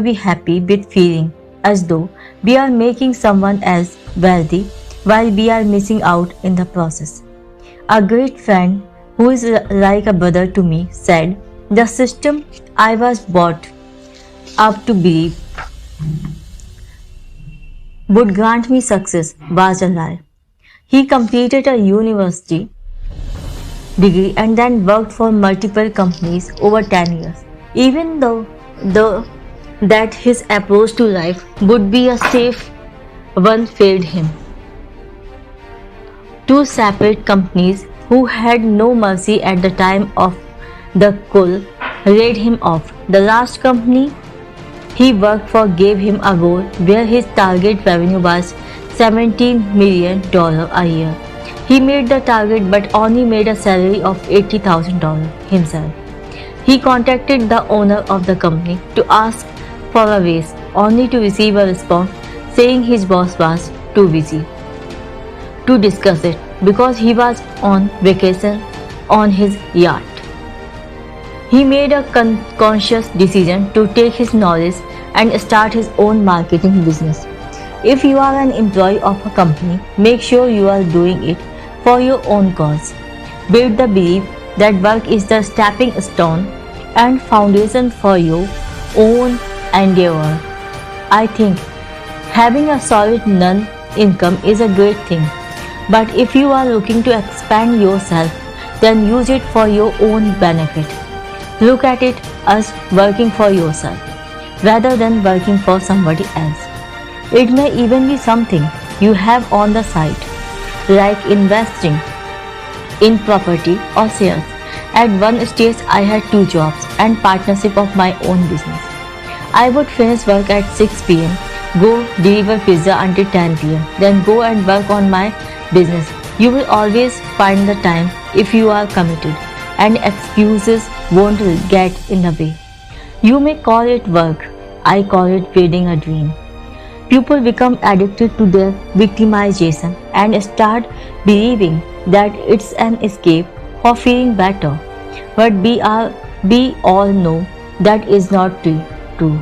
be happy with feeling as though we are making someone else wealthy while we are missing out in the process. A great friend who is like a brother to me said, "The system I was brought up to believe would grant me success was a lie." He completed a university degree and then worked for multiple companies over 10 years. Even though the, that his approach to life would be a safe one failed him. Two separate companies who had no mercy at the time of the cull laid him off. The last company he worked for gave him a role where his target revenue was $17 million a year. He made the target but only made a salary of $80,000 himself. He contacted the owner of the company to ask for a raise, only to receive a response saying his boss was too busy to discuss it because he was on vacation on his yacht. He made a conscious decision to take his knowledge and start his own marketing business. If you are an employee of a company, make sure you are doing it for your own cause. Build the belief that work is the stepping stone and foundation for your own endeavor. I think having a solid non-income is a great thing, but if you are looking to expand yourself, then use it for your own benefit. Look at it as working for yourself rather than working for somebody else. It may even be something you have on the side, like investing in property or shares. At one stage, I had 2 jobs and partnership of my own business. I would finish work at 6 p.m., go deliver pizza until 10 p.m., then go and work on my business. You will always find the time if you are committed, and excuses won't get in the way. You may call it work, I call it building a dream. People become addicted to their victimization and start believing that it's an escape for feeling better. But we all know that is not true.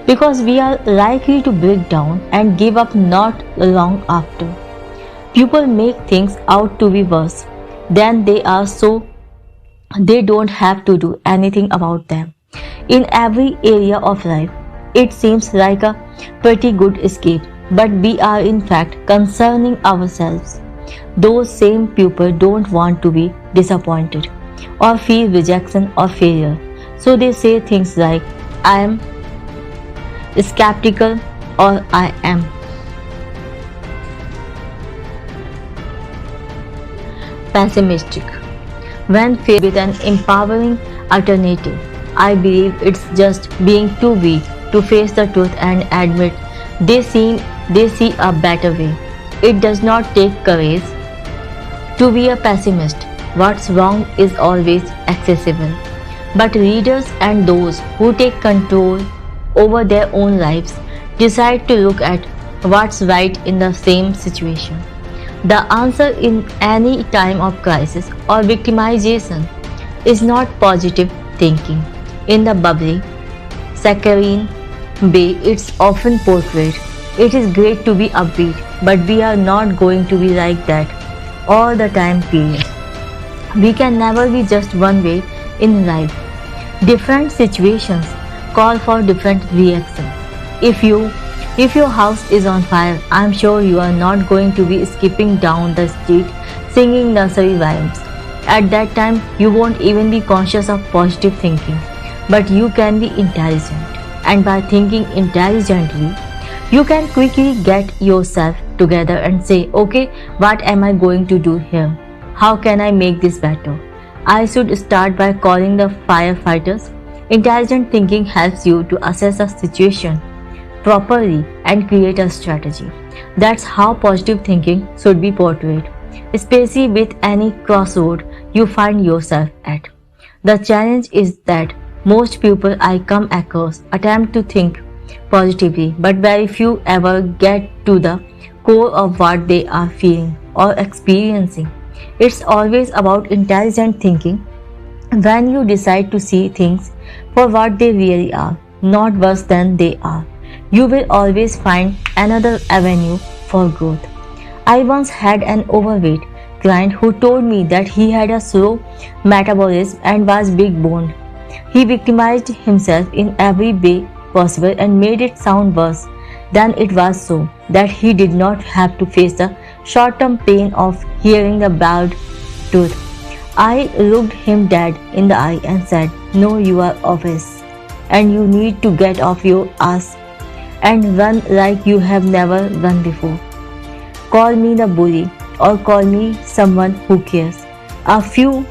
Because we are likely to break down and give up not long after. People make things out to be worse than they are, so they don't have to do anything about them. In every area of life, it seems like a pretty good escape, but we are in fact concerning ourselves. Those same people don't want to be disappointed or feel rejection or failure, so they say things like, "I am skeptical" or "I am pessimistic." When faced with an empowering alternative, I believe it's just being too weak to face the truth and admit they see a better way. It does not take courage to be a pessimist. What's wrong is always accessible. But readers and those who take control over their own lives decide to look at what's right in the same situation. The answer in any time of crisis or victimization is not positive thinking. In the bubbly, saccharine way it's often portrayed, it is great to be upbeat, but we are not going to be like that all the time, period. We can never be just one way in life. Different situations call for different reactions. If your house is on fire, I'm sure you are not going to be skipping down the street singing nursery rhymes. At that time, you won't even be conscious of positive thinking, but you can be intelligent. And by thinking intelligently, you can quickly get yourself together and say, okay, what am I going to do here? How can I make this better? I should start by calling the firefighters. Intelligent thinking helps you to assess a situation properly and create a strategy. That's how positive thinking should be portrayed, especially with any crossroad you find yourself at. The challenge is that most people I come across attempt to think positively, but very few ever get to the core of what they are feeling or experiencing. It's always about intelligent thinking when you decide to see things for what they really are. not worse than they are. You will always find another avenue for growth. I once had an overweight client who told me that he had a slow metabolism and was big boned. He victimized himself in every way possible and made it sound worse than it was so that he did not have to face the short-term pain of hearing the bad tooth. I looked him dead in the eye and said, "No, you are obese and you need to get off your ass and run like you have never run before. Call me the bully or call me someone who cares." A few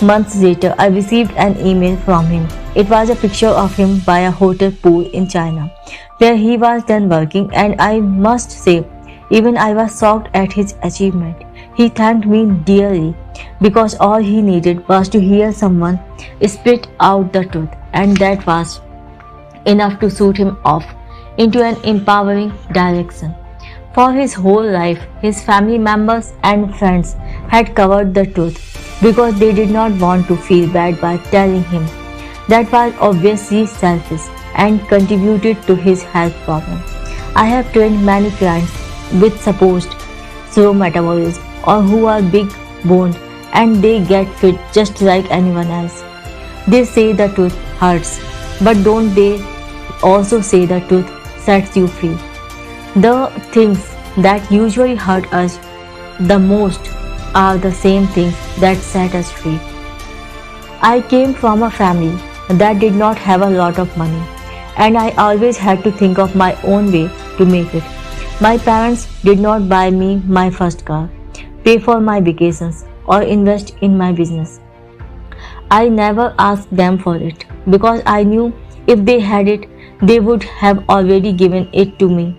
months later, I received an email from him. It was a picture of him by a hotel pool in China, where he was then working, and I must say, even I was shocked at his achievement. He thanked me dearly because all he needed was to hear someone spit out the truth, and that was enough to suit him off into an empowering direction. For his whole life, his family members and friends had covered the truth because they did not want to feel bad by telling him. That was obviously selfish and contributed to his health problem. I have trained many clients with supposed slow metabolism or who are big boned and they get fit just like anyone else. They say the truth hurts, but don't they also say the truth sets you free? The things that usually hurt us the most are the same things that set us free. I came from a family that did not have a lot of money, and I always had to think of my own way to make it. My parents did not buy me my first car, pay for my vacations, or invest in my business. I never asked them for it because I knew if they had it, they would have already given it to me.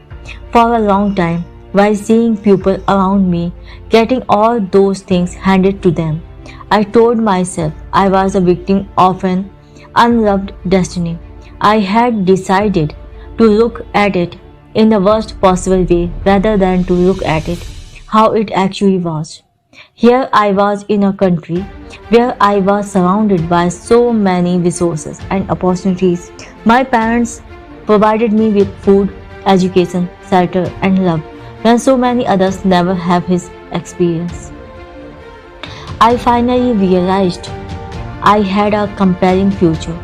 For a long time, while seeing people around me getting all those things handed to them, I told myself I was a victim of an unloved destiny. I had decided to look at it in the worst possible way rather than to look at it how it actually was. Here I was in a country where I was surrounded by so many resources and opportunities. My parents provided me with food, education, shelter, and love when so many others never have his experience. I finally realized I had a compelling future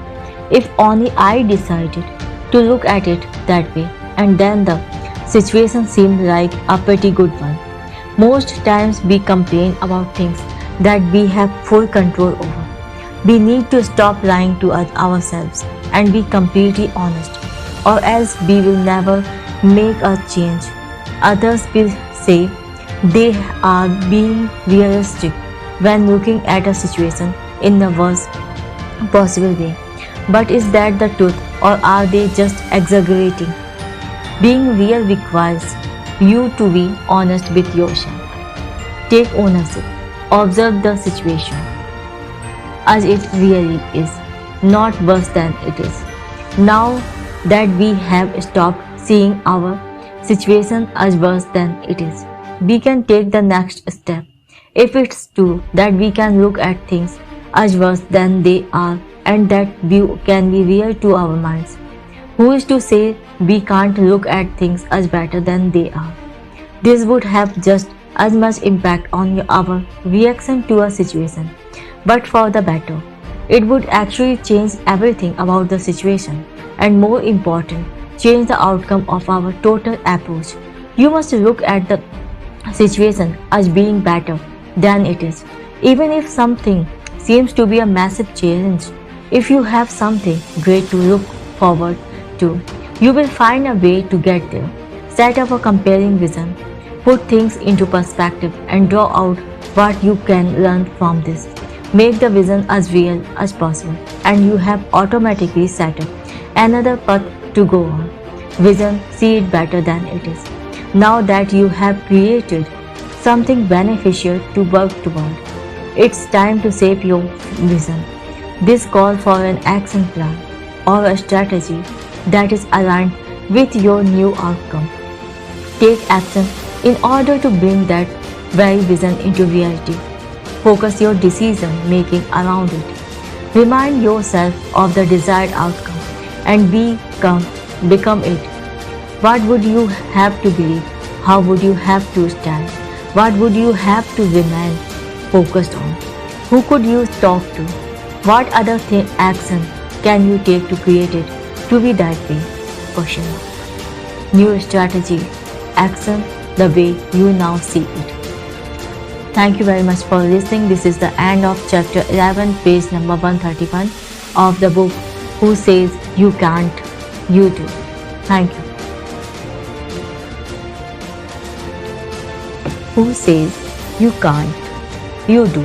if only I decided to look at it that way, and then the situation seemed like a pretty good one. Most times we complain about things that we have full control over. We need to stop lying to ourselves and be completely honest, or else we will never make a change. Others will say they are being realistic when looking at a situation in the worst possible way. But is that the truth, or are they just exaggerating? Being real requires you to be honest with yourself. Take ownership. Observe the situation as it really is, not worse than it is. Now that we have stopped seeing our situation as worse than it is, we can take the next step. If it's true that we can look at things as worse than they are and that view can be real to our minds, who is to say we can't look at things as better than they are? This would have just as much impact on our reaction to a situation, but for the better. It would actually change everything about the situation, and more important, change the outcome of our total approach. You must look at the situation as being better than it is. Even if something seems to be a massive challenge, if you have something great to look forward to, you will find a way to get there. Set up a compelling vision, put things into perspective, and draw out what you can learn from this. Make the vision as real as possible, and you have automatically set up another path to go on. Vision, see it better than it is. Now that you have created something beneficial to work toward, it's time to shape your vision. This calls for an action plan or a strategy that is aligned with your new outcome. Take action in order to bring that very vision into reality. Focus your decision making around it. Remind yourself of the desired outcome and become it. What would you have to believe? How would you have to stand? What would you have to remain focused on? Who could you talk to? What other action can you take to create it to be that way? Question mark. New strategy, action the way you now see it. Thank you very much for listening. This is the end of chapter 11, page number 131 of the book Who Says You Can't, You Do. Thank you. Who Says You Can't, You Do.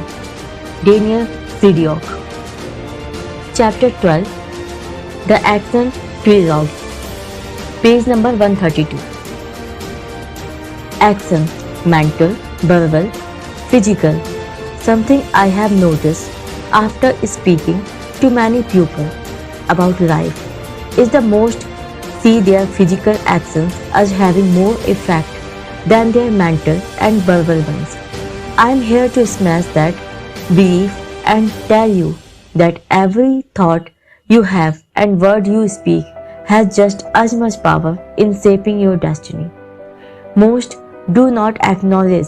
Daniel Sidiok. Chapter 12, The Action Trilogue. Page number 132. Action, mental, verbal, physical. Something I have noticed after speaking to many people about life is the most see their physical actions as having more effect than their mental and verbal ones. I am here to smash that belief and tell you that every thought you have and word you speak has just as much power in shaping your destiny. Most do not acknowledge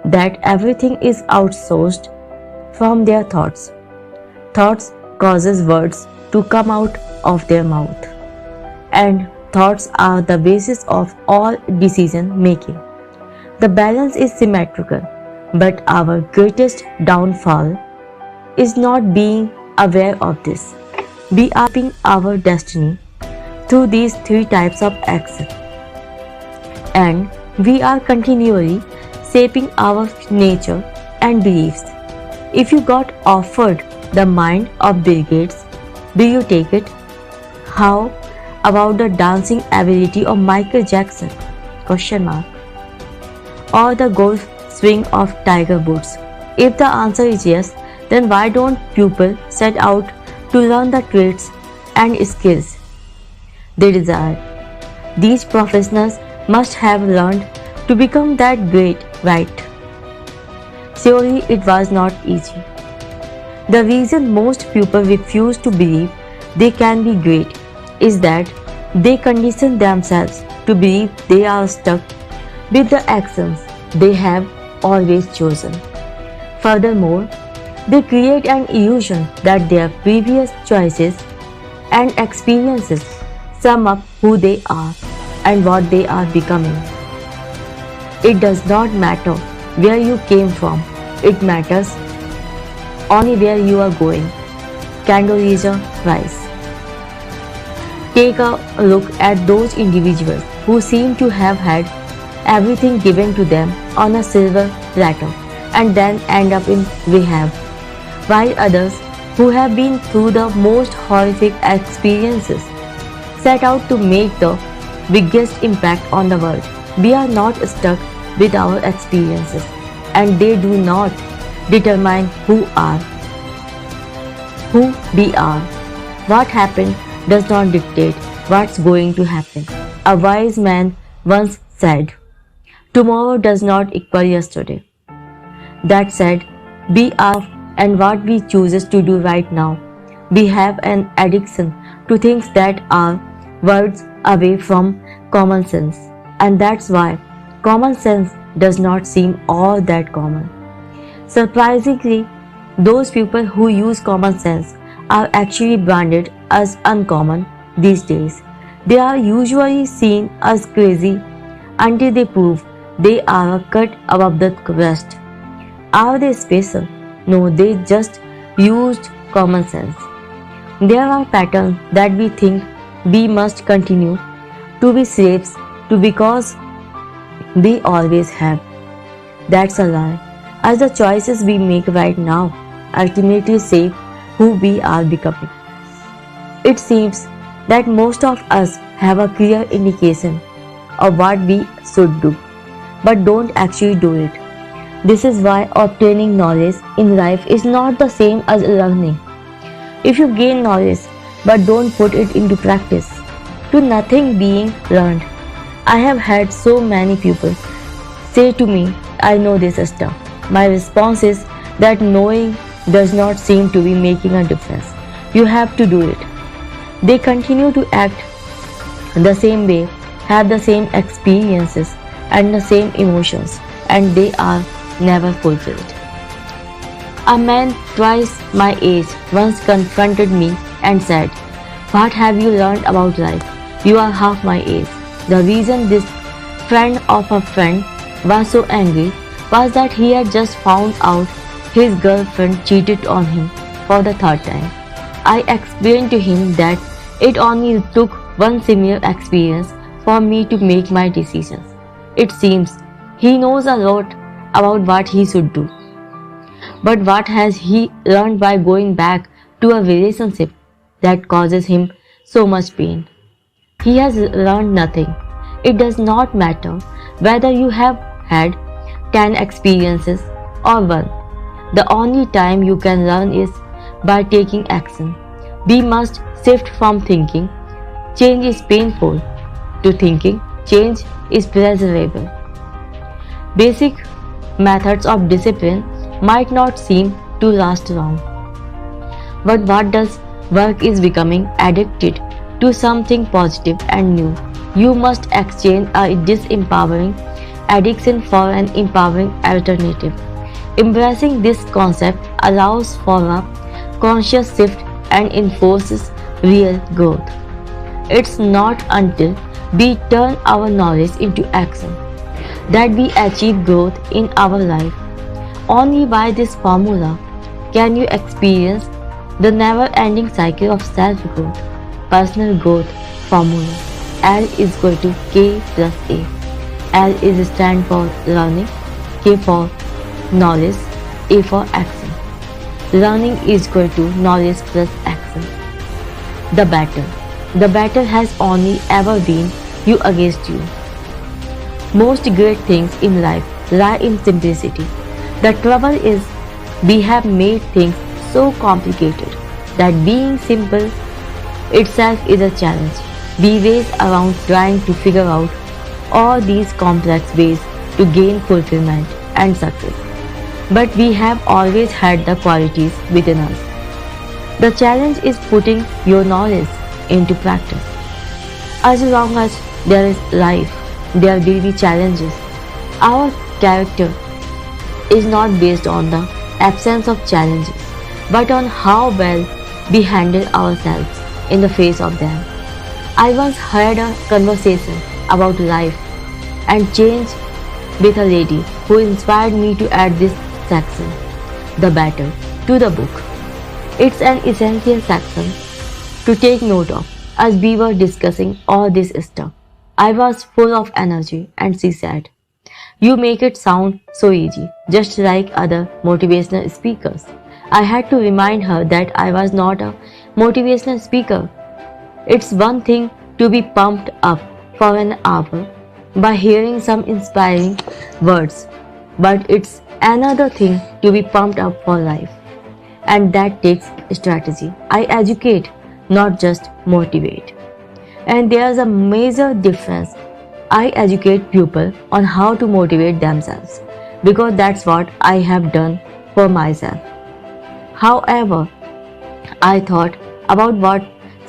that everything is outsourced from their thoughts. Thoughts causes words to come out of their mouth, and thoughts are the basis of all decision making. The balance is symmetrical, but our greatest downfall is not being aware of this. We are shaping our destiny through these three types of action, and we are continually shaping our nature and beliefs. If you got offered the mind of Bill Gates, do you take it? How about the dancing ability of Michael Jackson? Question mark. Or the golf swing of Tiger Woods? If the answer is yes, then why don't people set out to learn the traits and skills they desire? These professionals must have learned to become that great, right? Surely it was not easy. The reason most people refuse to believe they can be great is that they condition themselves to believe they are stuck with the actions they have always chosen. Furthermore, they create an illusion that their previous choices and experiences sum up who they are and what they are becoming. It does not matter where you came from, it matters only where you are going. Condoleezza Rice. Take a look at those individuals who seem to have had everything given to them on a silver platter and then end up in rehab, while others who have been through the most horrific experiences set out to make the biggest impact on the world. We are not stuck with our experiences, and they do not determine who we are. What happened does not dictate what's going to happen. A wise man once said, "Tomorrow does not equal yesterday." That said, we are and what we choose to do right now. We have an addiction to things that are words away from common sense, and that's why common sense does not seem all that common. Surprisingly, those people who use common sense are actually branded as uncommon these days. They are usually seen as crazy until they prove they are a cut above the rest. Are they special? No, they just used common sense. There are patterns that we think we must continue to be slaves to because we always have. That's a lie, as the choices we make right now ultimately shape who we are becoming. It seems that most of us have a clear indication of what we should do, but don't actually do it. This is why obtaining knowledge in life is not the same as learning. If you gain knowledge but don't put it into practice, to nothing being learned. I have had so many people say to me, "I know this stuff." My response is that knowing does not seem to be making a difference. You have to do it. They continue to act the same way, have the same experiences and the same emotions, and they are never fulfilled. A man twice my age once confronted me and said, "What have you learned about life? You are half my age." The reason this friend of a friend was so angry was that he had just found out his girlfriend cheated on him for the third time. I explained to him that it only took one similar experience for me to make my decisions. It seems he knows a lot about what he should do. But what has he learned by going back to a relationship that causes him so much pain? He has learned nothing. It does not matter whether you have had 10 experiences or one. The only time you can learn is by taking action. We must shift from thinking change is painful to thinking change is pleasurable. Basic methods of discipline might not seem to last long, but what does work is becoming addicted to something positive and new. You must exchange a disempowering addiction for an empowering alternative. Embracing this concept allows for a conscious shift and enforces real growth. It's not until we turn our knowledge into action that we achieve growth in our life. Only by this formula can you experience the never-ending cycle of self-growth. Personal growth formula. L is equal to K plus A. L is stand for learning, K for knowledge, A for action. Learning is equal to knowledge plus action. The battle. The battle has only ever been you against you. Most great things in life lie in simplicity. The trouble is we have made things so complicated that being simple itself is a challenge. We race around trying to figure out all these complex ways to gain fulfillment and success. But we have always had the qualities within us. The challenge is putting your knowledge into practice. As long as there is life, there will be challenges. Our character is not based on the absence of challenges, but on how well we handle ourselves in the face of them. I once had a conversation about life and change with a lady who inspired me to add this section, the battle, to the book. It's an essential section to take note of as we were discussing all this stuff. I was full of energy and she said, "You make it sound so easy, just like other motivational speakers." I had to remind her that I was not a motivational speaker. It's one thing to be pumped up for an hour by hearing some inspiring words, but it's another thing to be pumped up for life. And that takes strategy. I educate, not just motivate. And there's a major difference. I educate people on how to motivate themselves because that's what I have done for myself. However, I thought about what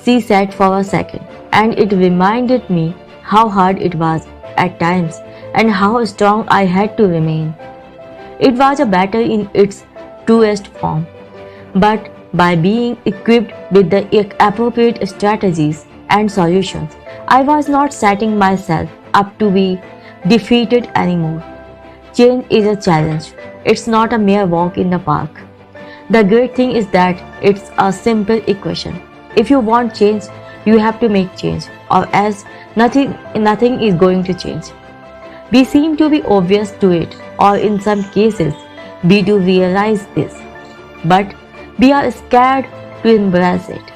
she said for a second and it reminded me how hard it was at times and how strong I had to remain. It was a battle in its truest form, but by being equipped with the appropriate strategies and solutions, I was not setting myself up to be defeated anymore. Change is a challenge. It's not a mere walk in the park. The great thing is that it's a simple equation. If you want change, you have to make change, or else nothing is going to change. We seem to be obvious to it, or in some cases, we do realize this, but we are scared to embrace it.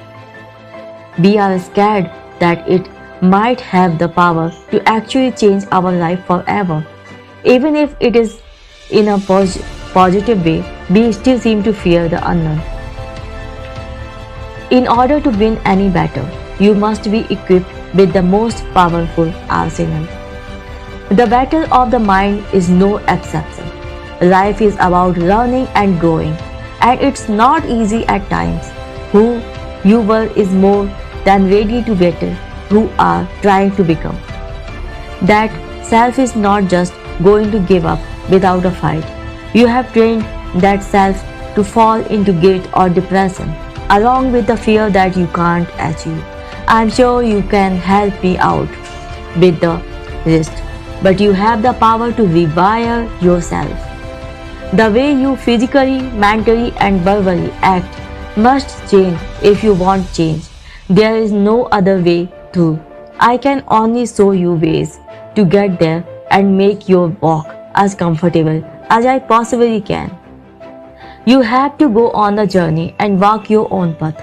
We are scared that it might have the power to actually change our life forever. Even if it is in a positive way, we still seem to fear the unknown. In order to win any battle, you must be equipped with the most powerful arsenal. The battle of the mind is no exception. Life is about learning and growing, and it's not easy at times. Who you were is more than ready to better who are trying to become. That self is not just going to give up without a fight. You have trained that self to fall into guilt or depression, along with the fear that you can't achieve. I'm sure you can help me out with the rest, but you have the power to rewire yourself. The way you physically, mentally, and verbally act must change if you want change. There is no other way through. I can only show you ways to get there and make your walk as comfortable as I possibly can. You have to go on the journey and walk your own path.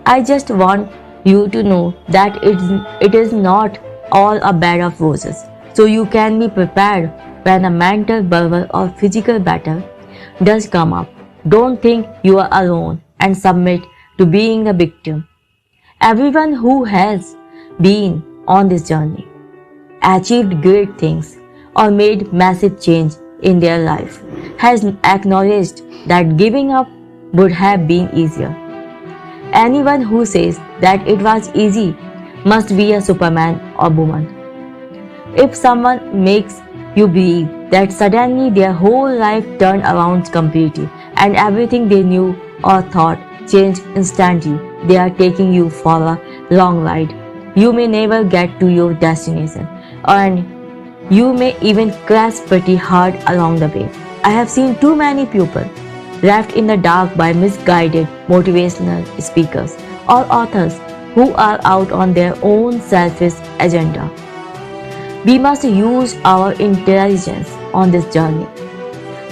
I just want you to know that it is not all a bed of roses, so you can be prepared when a mental, verbal, or physical battle does come up. Don't think you are alone and submit to being the victim. Everyone who has been on this journey, achieved great things, or made massive change in their life has acknowledged that giving up would have been easier. Anyone who says that it was easy must be a superman or woman. If someone makes you believe that suddenly their whole life turned around completely and everything they knew or thought changed instantly, they are taking you for a long ride. You may never get to your destination, and you may even crash pretty hard along the way. I have seen too many people left in the dark by misguided motivational speakers or authors who are out on their own selfish agenda. We must use our intelligence on this journey.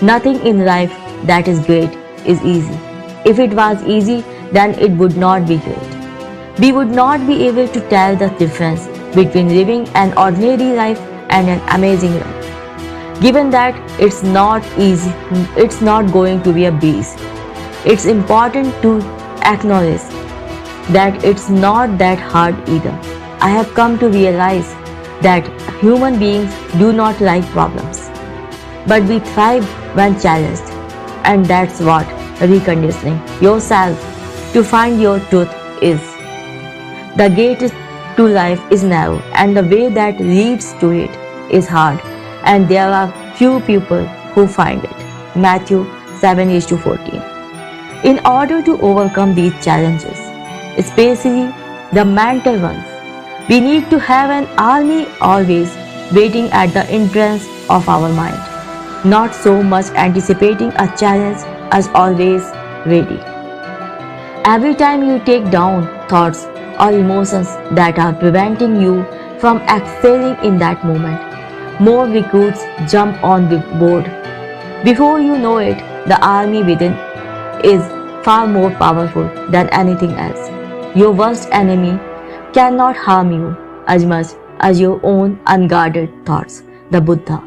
Nothing in life that is great is easy. If it was easy, then it would not be great. We would not be able to tell the difference between living an ordinary life and an amazing life. Given that it's not easy, it's not going to be a breeze. It's important to acknowledge that it's not that hard either. I have come to realize that human beings do not like problems, but we thrive when challenged, and that's what reconditioning yourself to find your truth is. The gate to life is narrow, and the way that leads to it is hard, and there are few people who find it. Matthew 7:14. In order to overcome these challenges, especially the mental ones, we need to have an army always waiting at the entrance of our mind, not so much anticipating a challenge as always ready. Every time you take down thoughts or emotions that are preventing you from excelling in that moment, more recruits jump on the board. Before you know it, the army within is far more powerful than anything else. Your worst enemy cannot harm you as much as your own unguarded thoughts, the Buddha.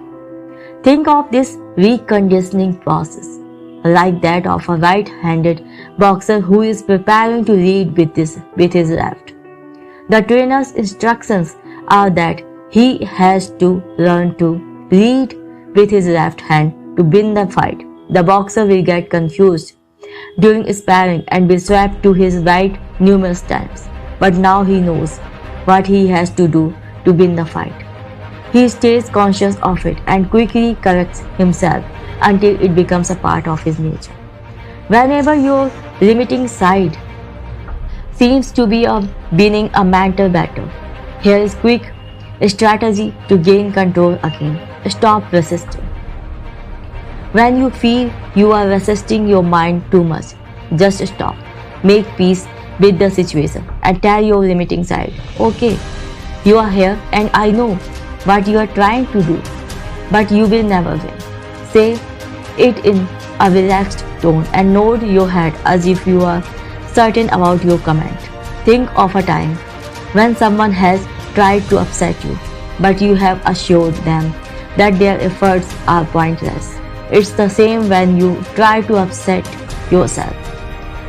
Think of this reconditioning process like that of a right-handed boxer who is preparing to lead with his left. The trainer's instructions are that he has to learn to lead with his left hand to win the fight. The boxer will get confused during sparring and be swept to his right numerous times, but now he knows what he has to do to win the fight. He stays conscious of it and quickly corrects himself until it becomes a part of his nature. Whenever your limiting side seems to be winning a mental battle, here is quick strategy to gain control again. Stop resisting. When you feel you are resisting your mind too much, just stop. Make peace with the situation and tell your limiting side, okay, you are here and I know what you are trying to do, but you will never win. Say it in a relaxed tone and nod your head as if you are certain about your comment. Think of a time when someone has tried to upset you, but you have assured them that their efforts are pointless. It's the same when you try to upset yourself.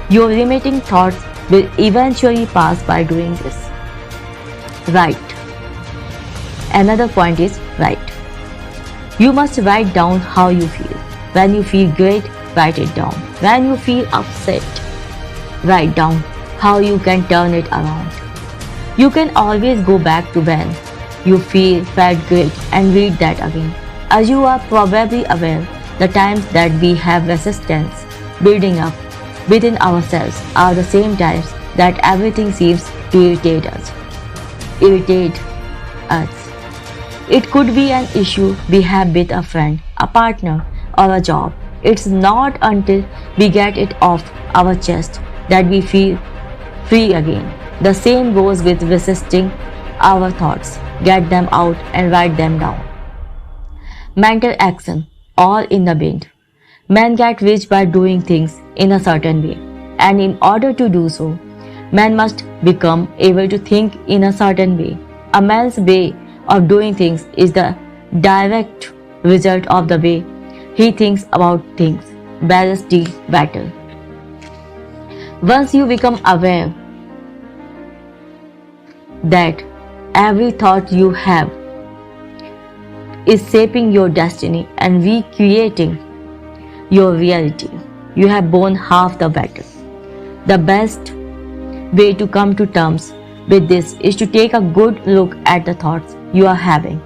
Your limiting thoughts will eventually pass by doing this. Right. Another point is write. You must write down how you feel. When you feel great, write it down. When you feel upset, write down how you can turn it around. You can always go back to when you felt great and read that again. As you are probably aware, the times that we have resistance building up within ourselves are the same times that everything seems to irritate us. It could be an issue we have with a friend, a partner, or a job. It's not until we get it off our chest that we feel free again. The same goes with resisting our thoughts. Get them out and write them down. Mental action, all in the bin. Men get rich by doing things in a certain way, and in order to do so, men must become able to think in a certain way. A man's way of doing things is the direct result of the way he thinks about things. Balance the battle. Once you become aware that every thought you have is shaping your destiny and recreating your reality, you have won half the battle. The best way to come to terms with this is to take a good look at the thoughts you are having.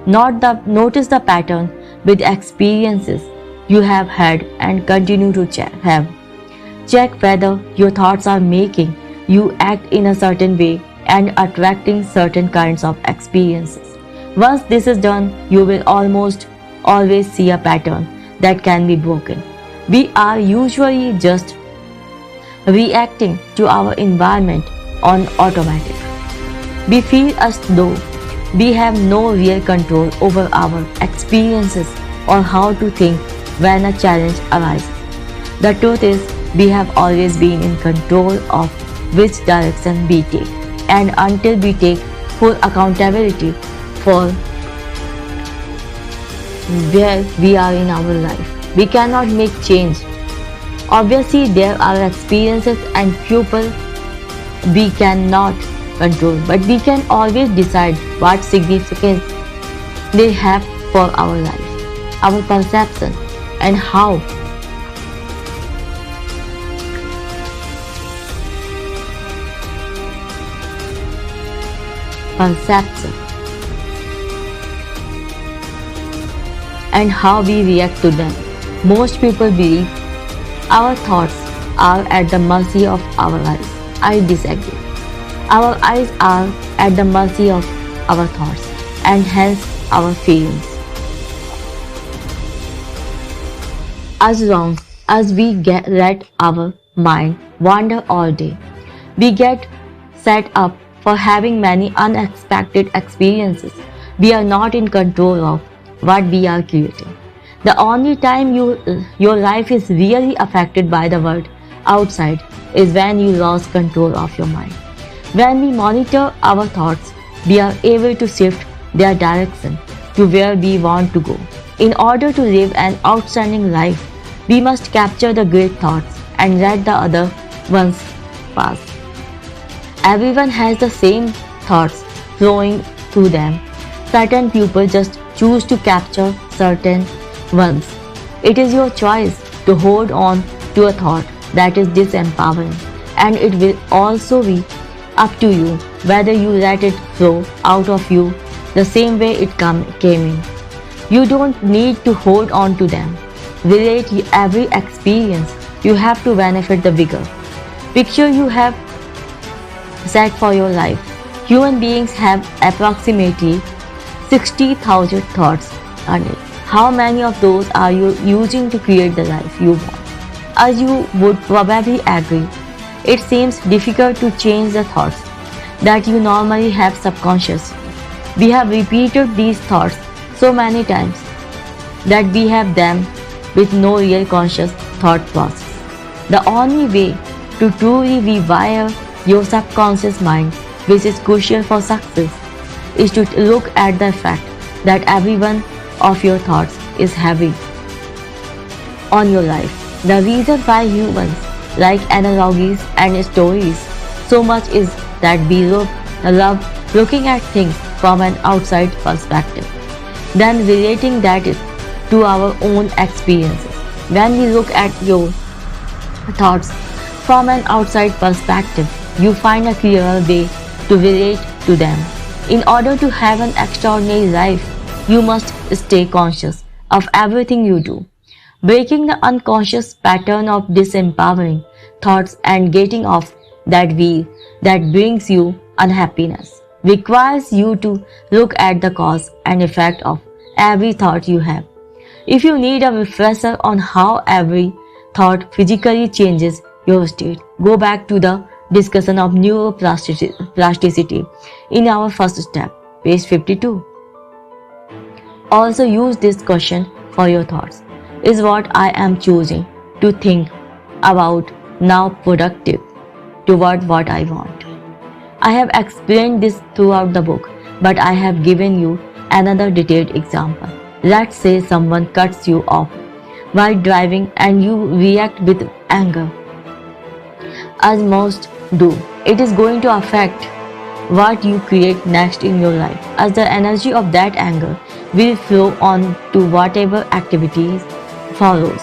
Notice the pattern with experiences you have had and continue to have. Check whether your thoughts are making you act in a certain way and attracting certain kinds of experiences. Once this is done, you will almost always see a pattern that can be broken. We are usually just reacting to our environment on automatic. We feel as though we have no real control over our experiences or how to think when a challenge arises. The truth is, we have always been in control of which direction we take, and until we take full accountability for where we are in our life, we cannot make change. Obviously, there are experiences and people we cannot control, but we can always decide what significance they have for our life, our perception, and how we react to them. Most people believe our thoughts are at the mercy of our eyes. I disagree. Our eyes are at the mercy of our thoughts and hence our feelings. As long as we let our mind wander all day, we get set up for having many unexpected experiences. We are not in control of what we are creating. The only time your life is really affected by the world outside is when you lost control of your mind. When we monitor our thoughts, we are able to shift their direction to where we want to go. In order to live an outstanding life, we must capture the great thoughts and let the other ones pass. Everyone has the same thoughts flowing through them. Certain people just choose to capture certain ones. It is your choice to hold on to a thought that is disempowering, and it will also be up to you whether you let it flow out of you the same way it came in. You don't need to hold on to them. Relate every experience you have to benefit the bigger picture you have set for your life. Human beings have approximately 60,000 thoughts a day. How many of those are you using to create the life you want? As you would probably agree, it seems difficult to change the thoughts that you normally have subconsciously. We have repeated these thoughts so many times that we have them with no real conscious thought process. The only way to truly rewire your subconscious mind, which is crucial for success, is to look at the fact that every one of your thoughts is heavy on your life. The reason why humans like analogies and stories so much is that we love looking at things from an outside perspective, then relating that to our own experiences. When we look at your thoughts from an outside perspective, you find a clearer way to relate to them. In order to have an extraordinary life, you must stay conscious of everything you do. Breaking the unconscious pattern of disempowering thoughts and getting off that wheel that brings you unhappiness requires you to look at the cause and effect of every thought you have. If you need a refresher on how every thought physically changes your state, go back to the discussion of neuroplasticity in our first step, page 52. Also use this question for your thoughts. Is what I am choosing to think about now productive toward what I want? I have explained this throughout the book, but I have given you another detailed example. Let's say someone cuts you off while driving and you react with anger. As most do, it is going to affect what you create next in your life, as the energy of that anger will flow on to whatever activities follows.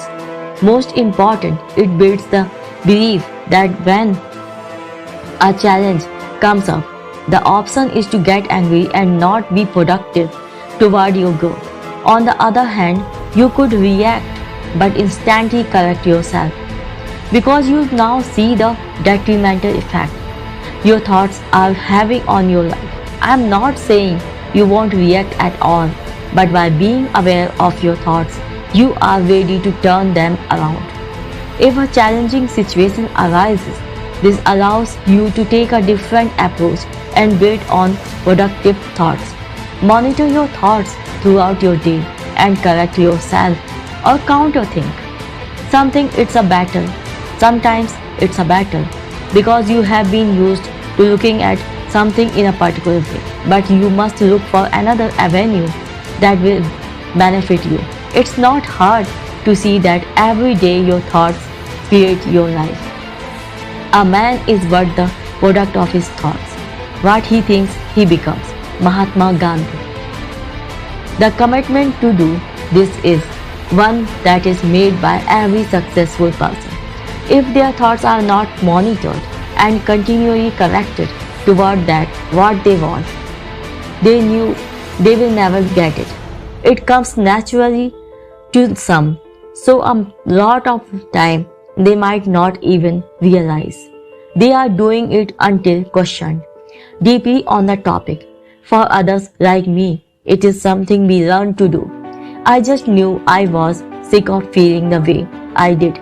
Most important, it builds the belief that when a challenge comes up, the option is to get angry and not be productive toward your goal. On the other hand, you could react but instantly correct yourself because you now see the detrimental effect your thoughts are having on your life. I am not saying you won't react at all, but by being aware of your thoughts, you are ready to turn them around. If a challenging situation arises, this allows you to take a different approach and build on productive thoughts. Monitor your thoughts throughout your day and correct yourself or counterthink. Sometimes it's a battle because you have been used to looking at something in a particular way, but you must look for another avenue that will benefit you. It's not hard to see that every day your thoughts create your life. A man is what the product of his thoughts. What he thinks, he becomes. Mahatma Gandhi. The commitment to do this is one that is made by every successful person. If their thoughts are not monitored and continually corrected toward that what they want, they will never get it. It comes naturally to some, so a lot of time they might not even realize they are doing it until questioned deeply on the topic. For others like me, it is something we learn to do. I just knew I was sick of feeling the way I did.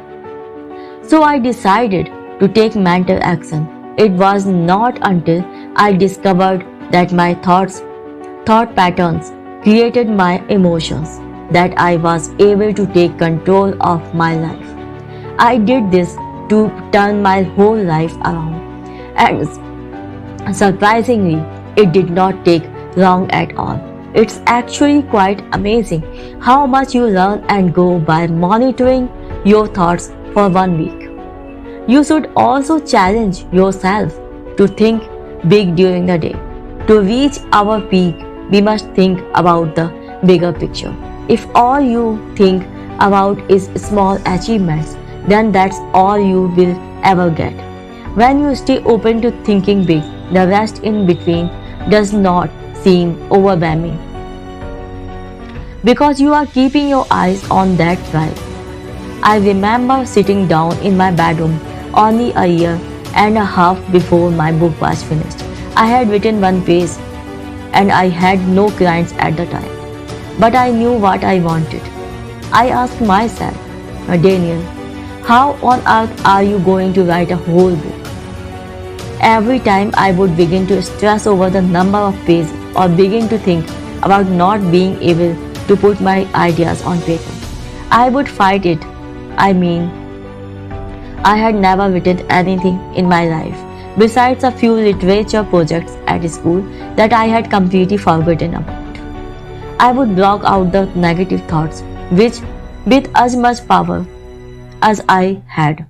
So I decided to take mental action. It was not until I discovered that my thought patterns created my emotions that I was able to take control of my life. I did this to turn my whole life around. And surprisingly, it did not take long at all. It's actually quite amazing how much you learn and grow by monitoring your thoughts for 1 week. You should also challenge yourself to think big during the day. To reach our peak, we must think about the bigger picture. If all you think about is small achievements, then that's all you will ever get. When you stay open to thinking big, the rest in between does not seem overwhelming because you are keeping your eyes on that prize. I remember sitting down in my bedroom only a year and a half before my book was finished. I had written 1 page and I had no clients at the time, but I knew what I wanted. I asked myself, Daniel, how on earth are you going to write a whole book? Every time I would begin to stress over the number of pages or begin to think about not being able to put my ideas on paper, I would fight it. I had never written anything in my life besides a few literature projects at school that I had completely forgotten about. I would block out the negative thoughts, which, with as much power as I had,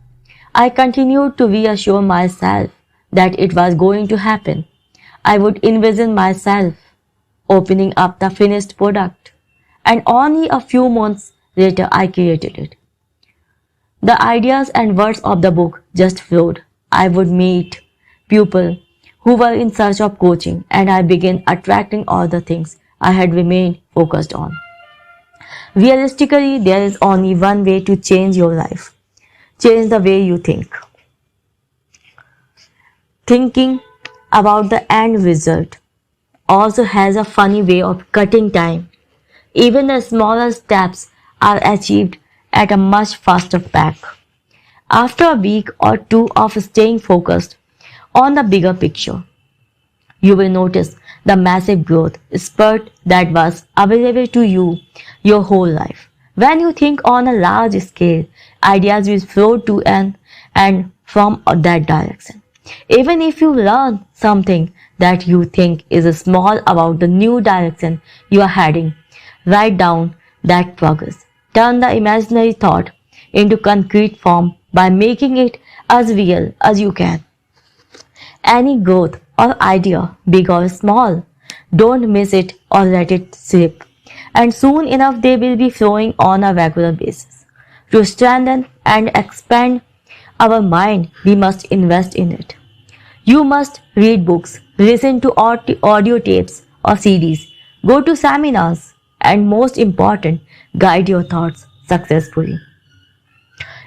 I continued to reassure myself that it was going to happen. I would envision myself opening up the finished product, and only a few months later I created it. The ideas and words of the book just flowed. I would meet people who were in search of coaching, and I began attracting all the things I had remained focused on. Realistically, there is only one way to change your life. Change the way you think. Thinking about the end result also has a funny way of cutting time. Even the smaller steps are achieved at a much faster pace. After a week or two of staying focused on the bigger picture, you will notice the massive growth spurt that was available to you your whole life. When you think on a large scale, ideas will flow to and from that direction. Even if you learn something that you think is small about the new direction you are heading, write down that progress. Turn the imaginary thought into concrete form by making it as real as you can. Any growth or idea, big or small, don't miss it or let it slip. And soon enough they will be flowing on a regular basis. To strengthen and expand our mind, we must invest in it. You must read books, listen to audio tapes or CDs, go to seminars, and most important, guide your thoughts successfully.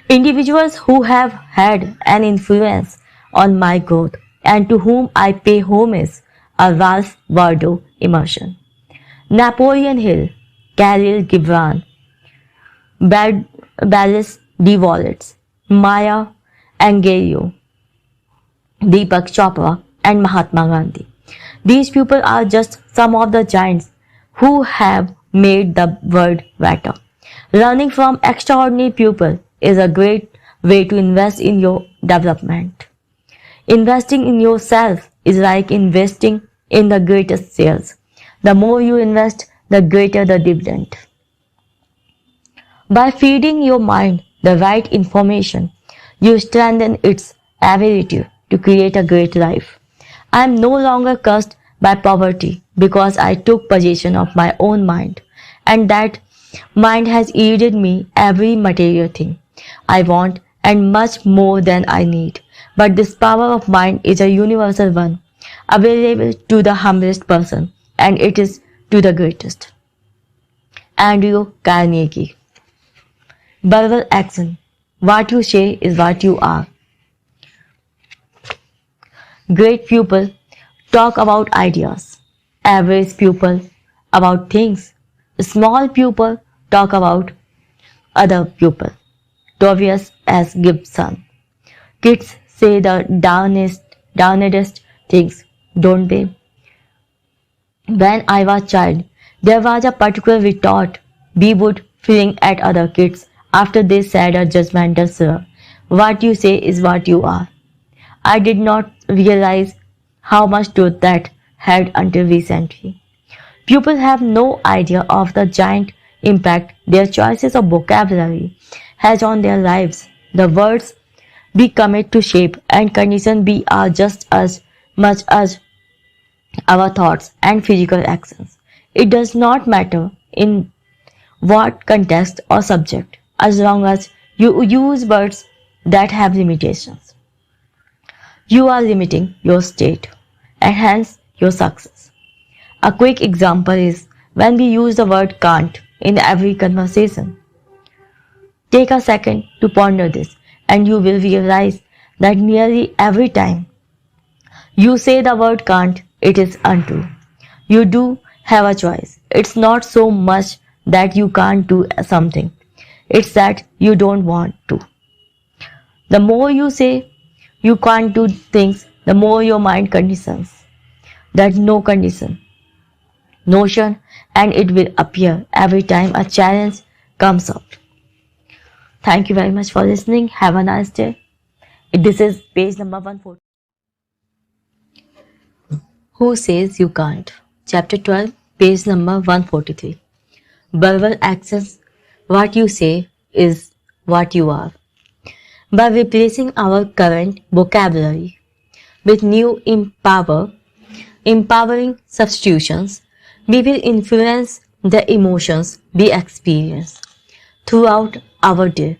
Individuals who have had an influence on my growth and to whom I pay homage are Ralph Waldo Emerson, Napoleon Hill, Khalil Gibran, Ballas D. Wallace, Maya Angelou, Deepak Chopra, and Mahatma Gandhi. These people are just some of the giants who have made the world better. Learning from extraordinary people is a great way to invest in your development. Investing in yourself is like investing in the greatest shares. The more you invest, the greater the dividend. By feeding your mind the right information, you strengthen its ability to create a great life. I am no longer cursed by poverty because I took possession of my own mind, and that mind has yielded me every material thing I want and much more than I need. But this power of mind is a universal one, available to the humblest person, and it is to the greatest. Andrew Carnegie. Verbal action. What you say is what you are. Great people talk about ideas. Average people about things. Small people talk about other people. Tobias S. Gibson. Kids say the darnedest things, don't they? When I was child, there was a particular retort we would fling at other kids after they said a judgmental slur. What you say is what you are. I did not realize how much truth that had until recently. People have no idea of the giant impact their choices of vocabulary has on their lives. The words we commit to shape and condition we are just as much as our thoughts and physical actions. It does not matter in what context or subject, as long as you use words that have limitations. You are limiting your state and hence your success. A quick example is when we use the word can't in every conversation. Take a second to ponder this, and you will realize that nearly every time you say the word can't, it is untrue. You do have a choice. It's not so much that you can't do something, it's that you don't want to. The more you say you can't do things, the more your mind conditions that notion, and it will appear every time a challenge comes up. Thank you very much for listening. Have a nice day. This is page number 140. Who says you can't? Chapter 12, page number 143. Verbal actions. What you say is what you are. By replacing our current vocabulary with new empowering substitutions, we will influence the emotions we experience throughout our day.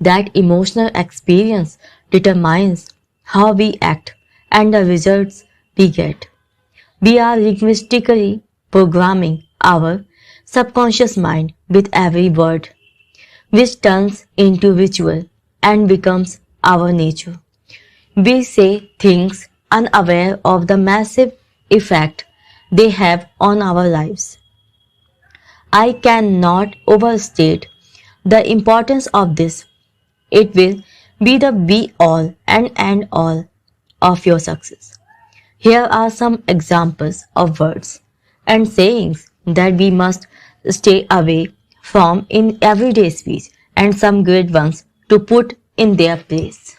That emotional experience determines how we act and the results we get. We are linguistically programming our subconscious mind with every word, which turns into ritual and becomes our nature. We say things unaware of the massive effect they have on our lives. I cannot overstate the importance of this. It will be the be all and end all of your success. Here are some examples of words and sayings that we must stay away from in everyday speech and some great ones to put in their place.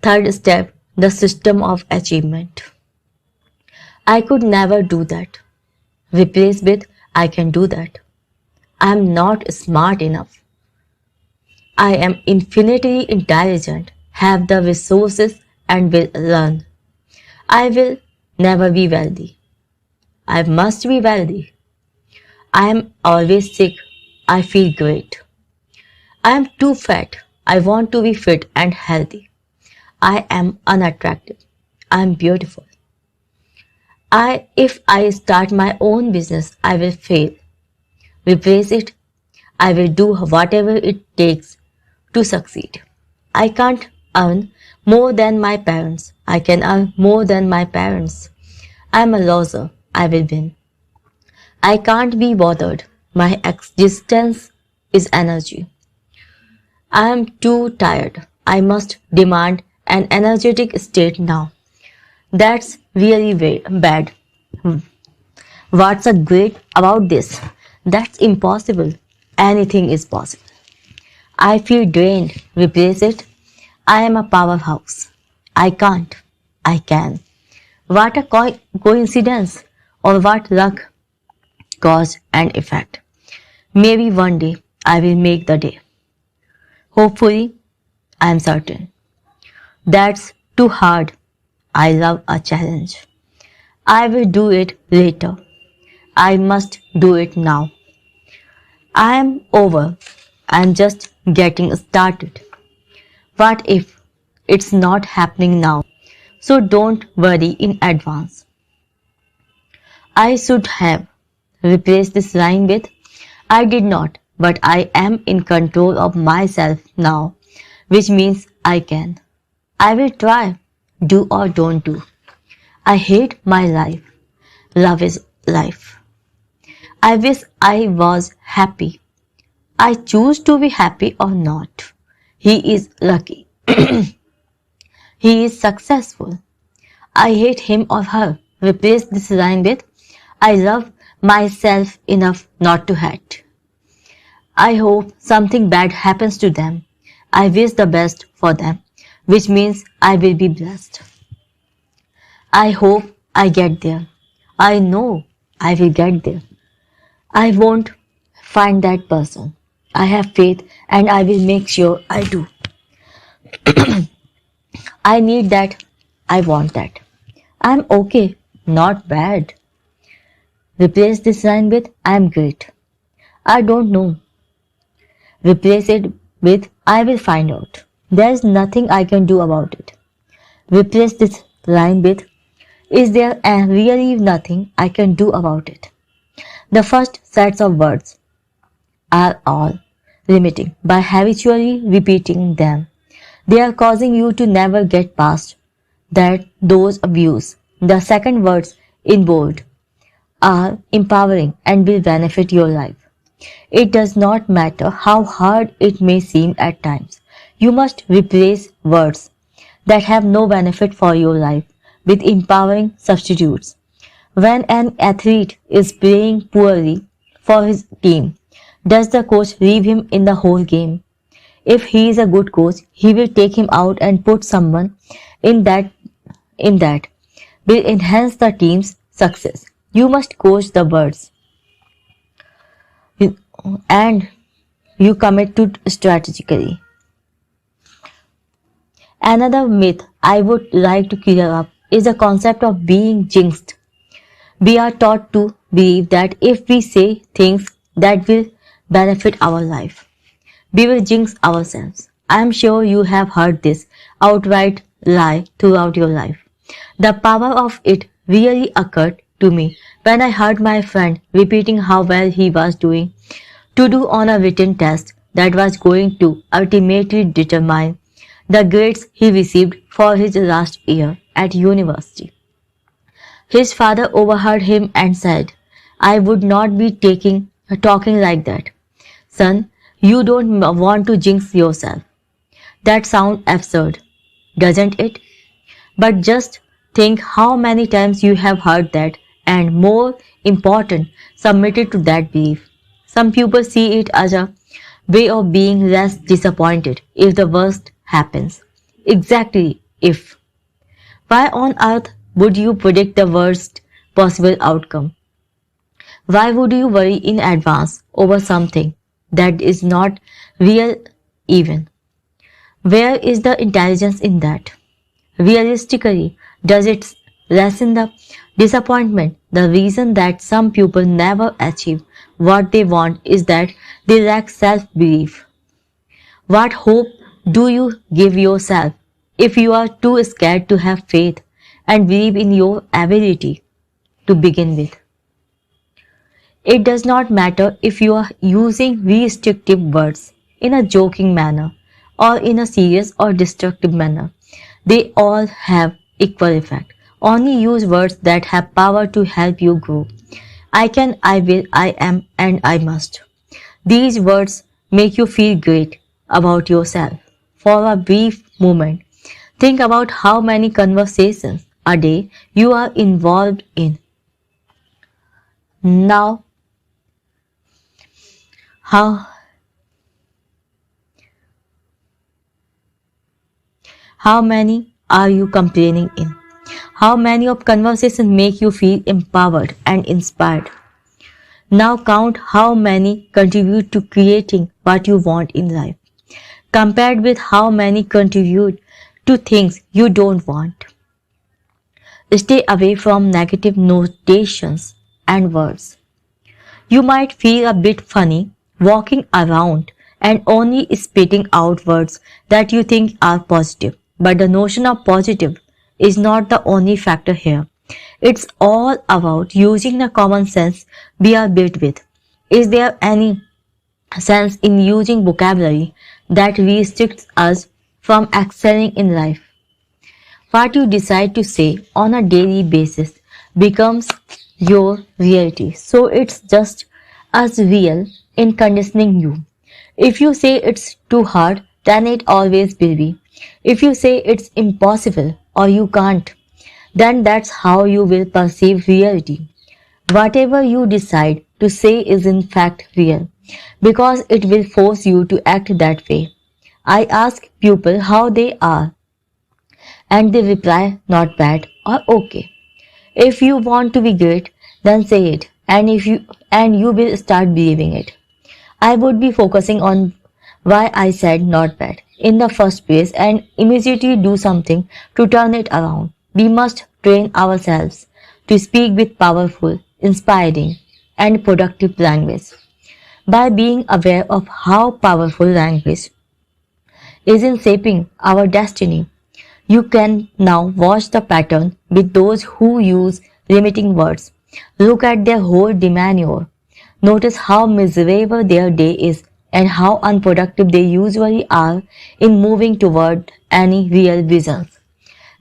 Third step, the system of achievement. I could never do that. Replace with I can do that. I am not smart enough. I am infinitely intelligent, have the resources and will learn. I will never be wealthy. I must be wealthy. I am always sick. I feel great. I am too fat. I want to be fit and healthy. I am unattractive. I am beautiful. If I start my own business, I will fail. Replace it. I will do whatever it takes to succeed. I can't earn more than my parents. I can earn more than my parents. I am a loser. I will win. I can't be bothered. My existence is energy. I am too tired. I must demand an energetic state now. That's really bad. What's a great about this? That's impossible. Anything is possible. I feel drained. Replace it. I am a powerhouse. I can't. I can. What a coincidence, or what luck, cause and effect. Maybe one day I will make the day. Hopefully, I am certain. That's too hard. I love a challenge. I will do it later. I must do it now. I am over. I am just getting started. What if it's not happening now? So don't worry in advance. I should have replaced this line with I did not, but I am in control of myself now, which means I can. I will try, do or don't do. I hate my life. Love is life. I wish I was happy. I choose to be happy or not. He is lucky. He is successful. I hate him or her. Replace this line with I love myself enough not to hate. I hope something bad happens to them. I wish the best for them, which means I will be blessed. I hope I get there. I know I will get there. I won't find that person. I have faith and I will make sure I do. I need that. I want that. I'm okay, not bad. Replace this line with I'm great. I don't know. Replace it with I will find out. There is nothing I can do about it. Replace this line with is there really nothing I can do about it? The first sets of words are all limiting by habitually repeating them. They are causing you to never get past those views. The second words in bold are empowering and will benefit your life. It does not matter how hard it may seem at times. You must replace words that have no benefit for your life with empowering substitutes. When an athlete is playing poorly for his team, does the coach leave him in the whole game? If he is a good coach, he will take him out and put someone in that will enhance the team's success. You must coach the birds and you commit to strategically. Another myth I would like to clear up is the concept of being jinxed. We are taught to believe that if we say things that will benefit our life, we will jinx ourselves. I am sure you have heard this outright lie throughout your life. The power of it really occurred to me when I heard my friend repeating how well he was doing to do on a written test that was going to ultimately determine the grades he received for his last year at university. His father overheard him and said, I would not be talking like that. Son, you don't want to jinx yourself. That sounds absurd, doesn't it? But just think how many times you have heard that and, more important, submitted to that belief. Some people see it as a way of being less disappointed if the worst happens. Exactly if. Why on earth would you predict the worst possible outcome? Why would you worry in advance over something that is not real even? Where is the intelligence in that? Realistically, does it lessen the disappointment? The reason that some people never achieve what they want is that they lack self-belief. What hope do you give yourself if you are too scared to have faith and believe in your ability to begin with? It does not matter if you are using restrictive words in a joking manner or in a serious or destructive manner. They all have equal effect. Only use words that have power to help you grow. I can, I will, I am, and I must. These words make you feel great about yourself. For a brief moment, think about how many conversations a day you are involved in. Now, how many are you complaining in? How many of conversations make you feel empowered and inspired? Now count how many contribute to creating what you want in life, compared with how many contribute to things you don't want. Stay away from negative notations and words. You might feel a bit funny walking around and only spitting out words that you think are positive. But the notion of positive is not the only factor here. It's all about using the common sense we are built with. Is there any sense in using vocabulary that restricts us from excelling in life? What you decide to say on a daily basis becomes your reality. So it's just as real in conditioning you. If you say it's too hard, then it always will be. If you say it's impossible or you can't, then that's how you will perceive reality. Whatever you decide to say is in fact real, because it will force you to act that way. I ask people how they are, and they reply not bad or okay. If you want to be great, then say it, and you will start believing it. I would be focusing on why I said not bad in the first place and immediately do something to turn it around. We must train ourselves to speak with powerful, inspiring, and productive language. By being aware of how powerful language is in shaping our destiny, you can now watch the pattern with those who use limiting words. Look at their whole demeanor. Notice how miserable their day is and how unproductive they usually are in moving toward any real visions.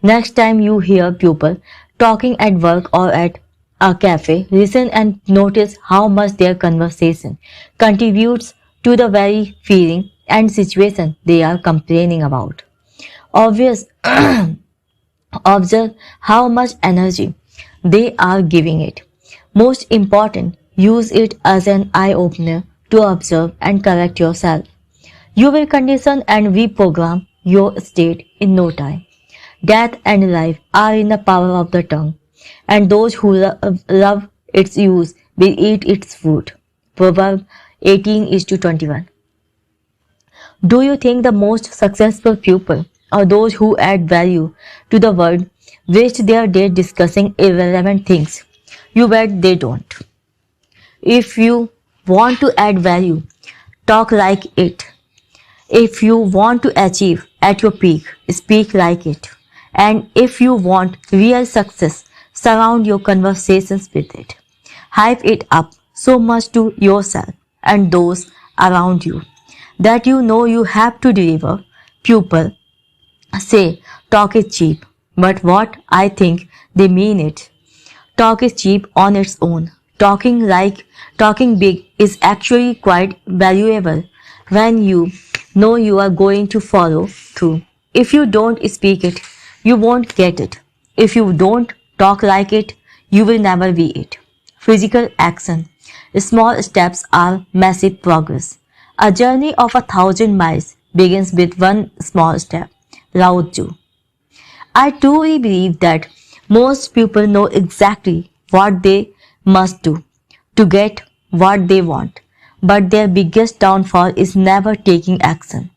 Next time you hear people talking at work or at a cafe, listen and notice how much their conversation contributes to the very feeling and situation they are complaining about. Obvious, observe how much energy they are giving it. Most important, use it as an eye-opener to observe and correct yourself. You will condition and reprogram your state in no time. Death and life are in the power of the tongue, and those who love its use will eat its fruit. Proverbs 18:21. Do you think the most successful people or those who add value to the world waste their day discussing irrelevant things? You bet they don't. If you want to add value, talk like it. If you want to achieve at your peak, speak like it. And if you want real success, surround your conversations with it. Hype it up so much to yourself and those around you that you know you have to deliver. People say talk is cheap, but what I think they mean it. Talk is cheap on its own. Talking big is actually quite valuable when you know you are going to follow through. If you don't speak it, you won't get it. If you don't talk like it, you will never be it. Physical action. Small steps are massive progress. A journey of 1,000 miles begins with one small step. Lao Tzu. I truly believe that most people know exactly what they must do to get what they want, but their biggest downfall is never taking action.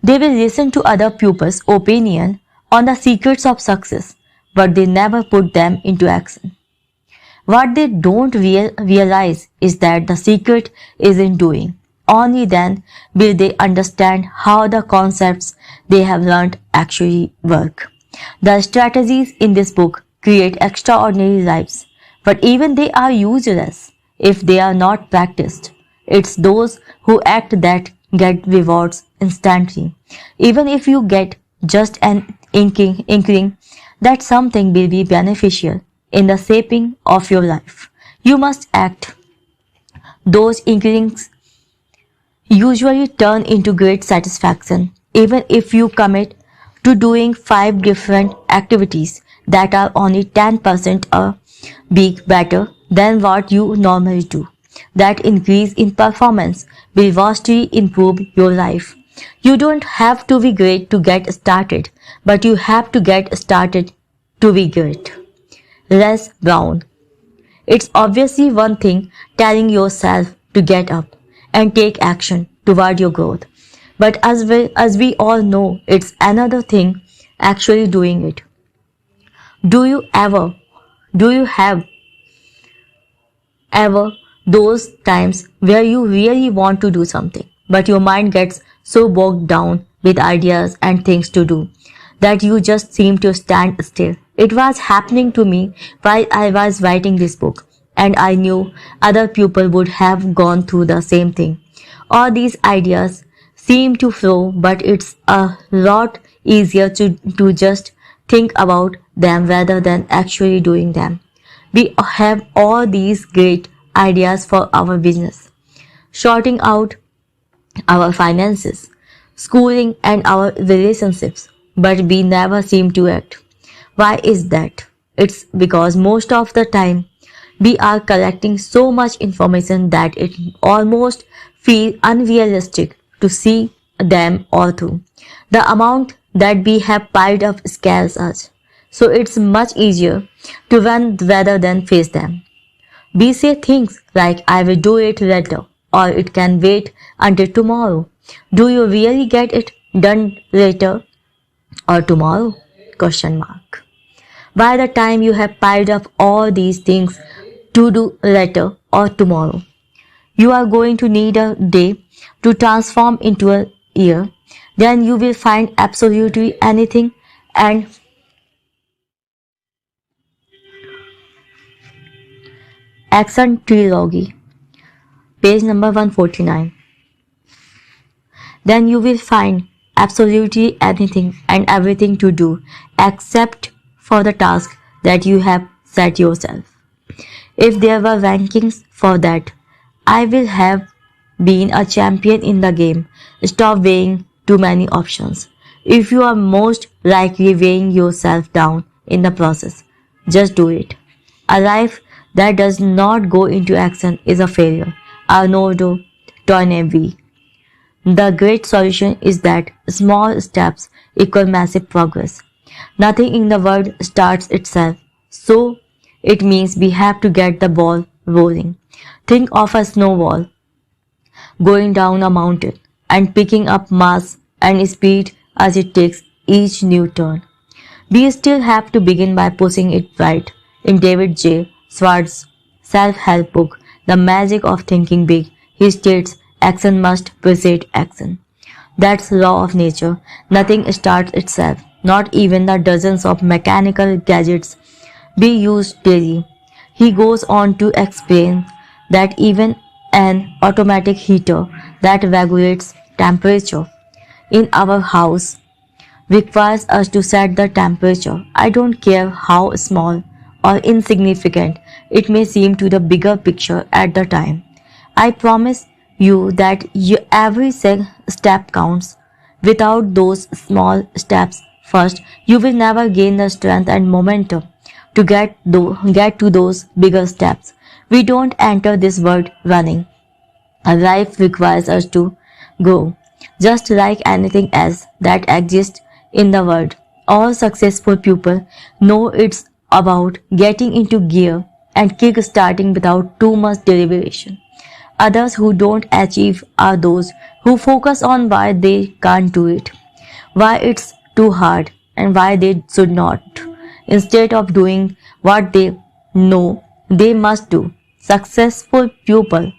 They will listen to other people's opinion on the secrets of success, but they never put them into action. What they don't realize is that the secret is in doing. Only then will they understand how the concepts they have learned actually work. The strategies in this book create extraordinary lives, but even they are useless if they are not practiced. It's those who act that get rewards instantly. Even if you get just an inkling that something will be beneficial in the shaping of your life, you must act. Those inklings usually turn into great satisfaction, even if you commit to doing 5 different activities that are only 10% a week better than what you normally do. That increase in performance will vastly improve your life. You don't have to be great to get started, but you have to get started to be great. Les Brown. It's obviously one thing telling yourself to get up and take action toward your growth. But as we all know, it's another thing actually doing it. Do you have ever those times where you really want to do something, but your mind gets so bogged down with ideas and things to do that you just seem to stand still? It was happening to me while I was writing this book, and I knew other people would have gone through the same thing. All these ideas seem to flow, but it's a lot easier to just think about them rather than actually doing them. We have all these great ideas for our business, sorting out our finances, schooling, and our relationships, but we never seem to act. Why is that? It's because most of the time we are collecting so much information that it almost feels unrealistic to see them all through. The amount that we have piled up scares us, so it's much easier to run rather than face them. We say things like, I will do it later, or it can wait until tomorrow. Do you really get it done later or tomorrow? Question mark. By the time you have piled up all these things to do later or tomorrow, you are going to need a day to transform into a year. Then you will find absolutely anything and Action Trilogy, page number 149. Then you will find absolutely anything and everything to do except for the task that you have set yourself. If there were rankings for that, I will have been a champion in the game. Stop weighing too many options. If you are most likely weighing yourself down in the process, just do it. A life that does not go into action is a failure. Arnoldo Toynbee. The great solution is that small steps equal massive progress. Nothing in the world starts itself, so it means we have to get the ball rolling. Think of a snowball going down a mountain and picking up mass and speed as it takes each new turn. We still have to begin by pushing it right. In David J. Schwartz's self-help book, The Magic of Thinking Big, he states action must precede action. That's law of nature. Nothing starts itself, not even the dozens of mechanical gadgets we use daily. He goes on to explain that even an automatic heater that regulates temperature in our house requires us to set the temperature. I don't care how small or insignificant it may seem to the bigger picture at the time. I promise you that every step counts. Without those small steps first, you will never gain the strength and momentum to get to those bigger steps. We don't enter this world running. A life requires us to grow, just like anything else that exists in the world. All successful people know it's about getting into gear and kick starting without too much deliberation. Others who don't achieve are those who focus on why they can't do it, why it's too hard, and why they should not, instead of doing what they know they must do. Successful people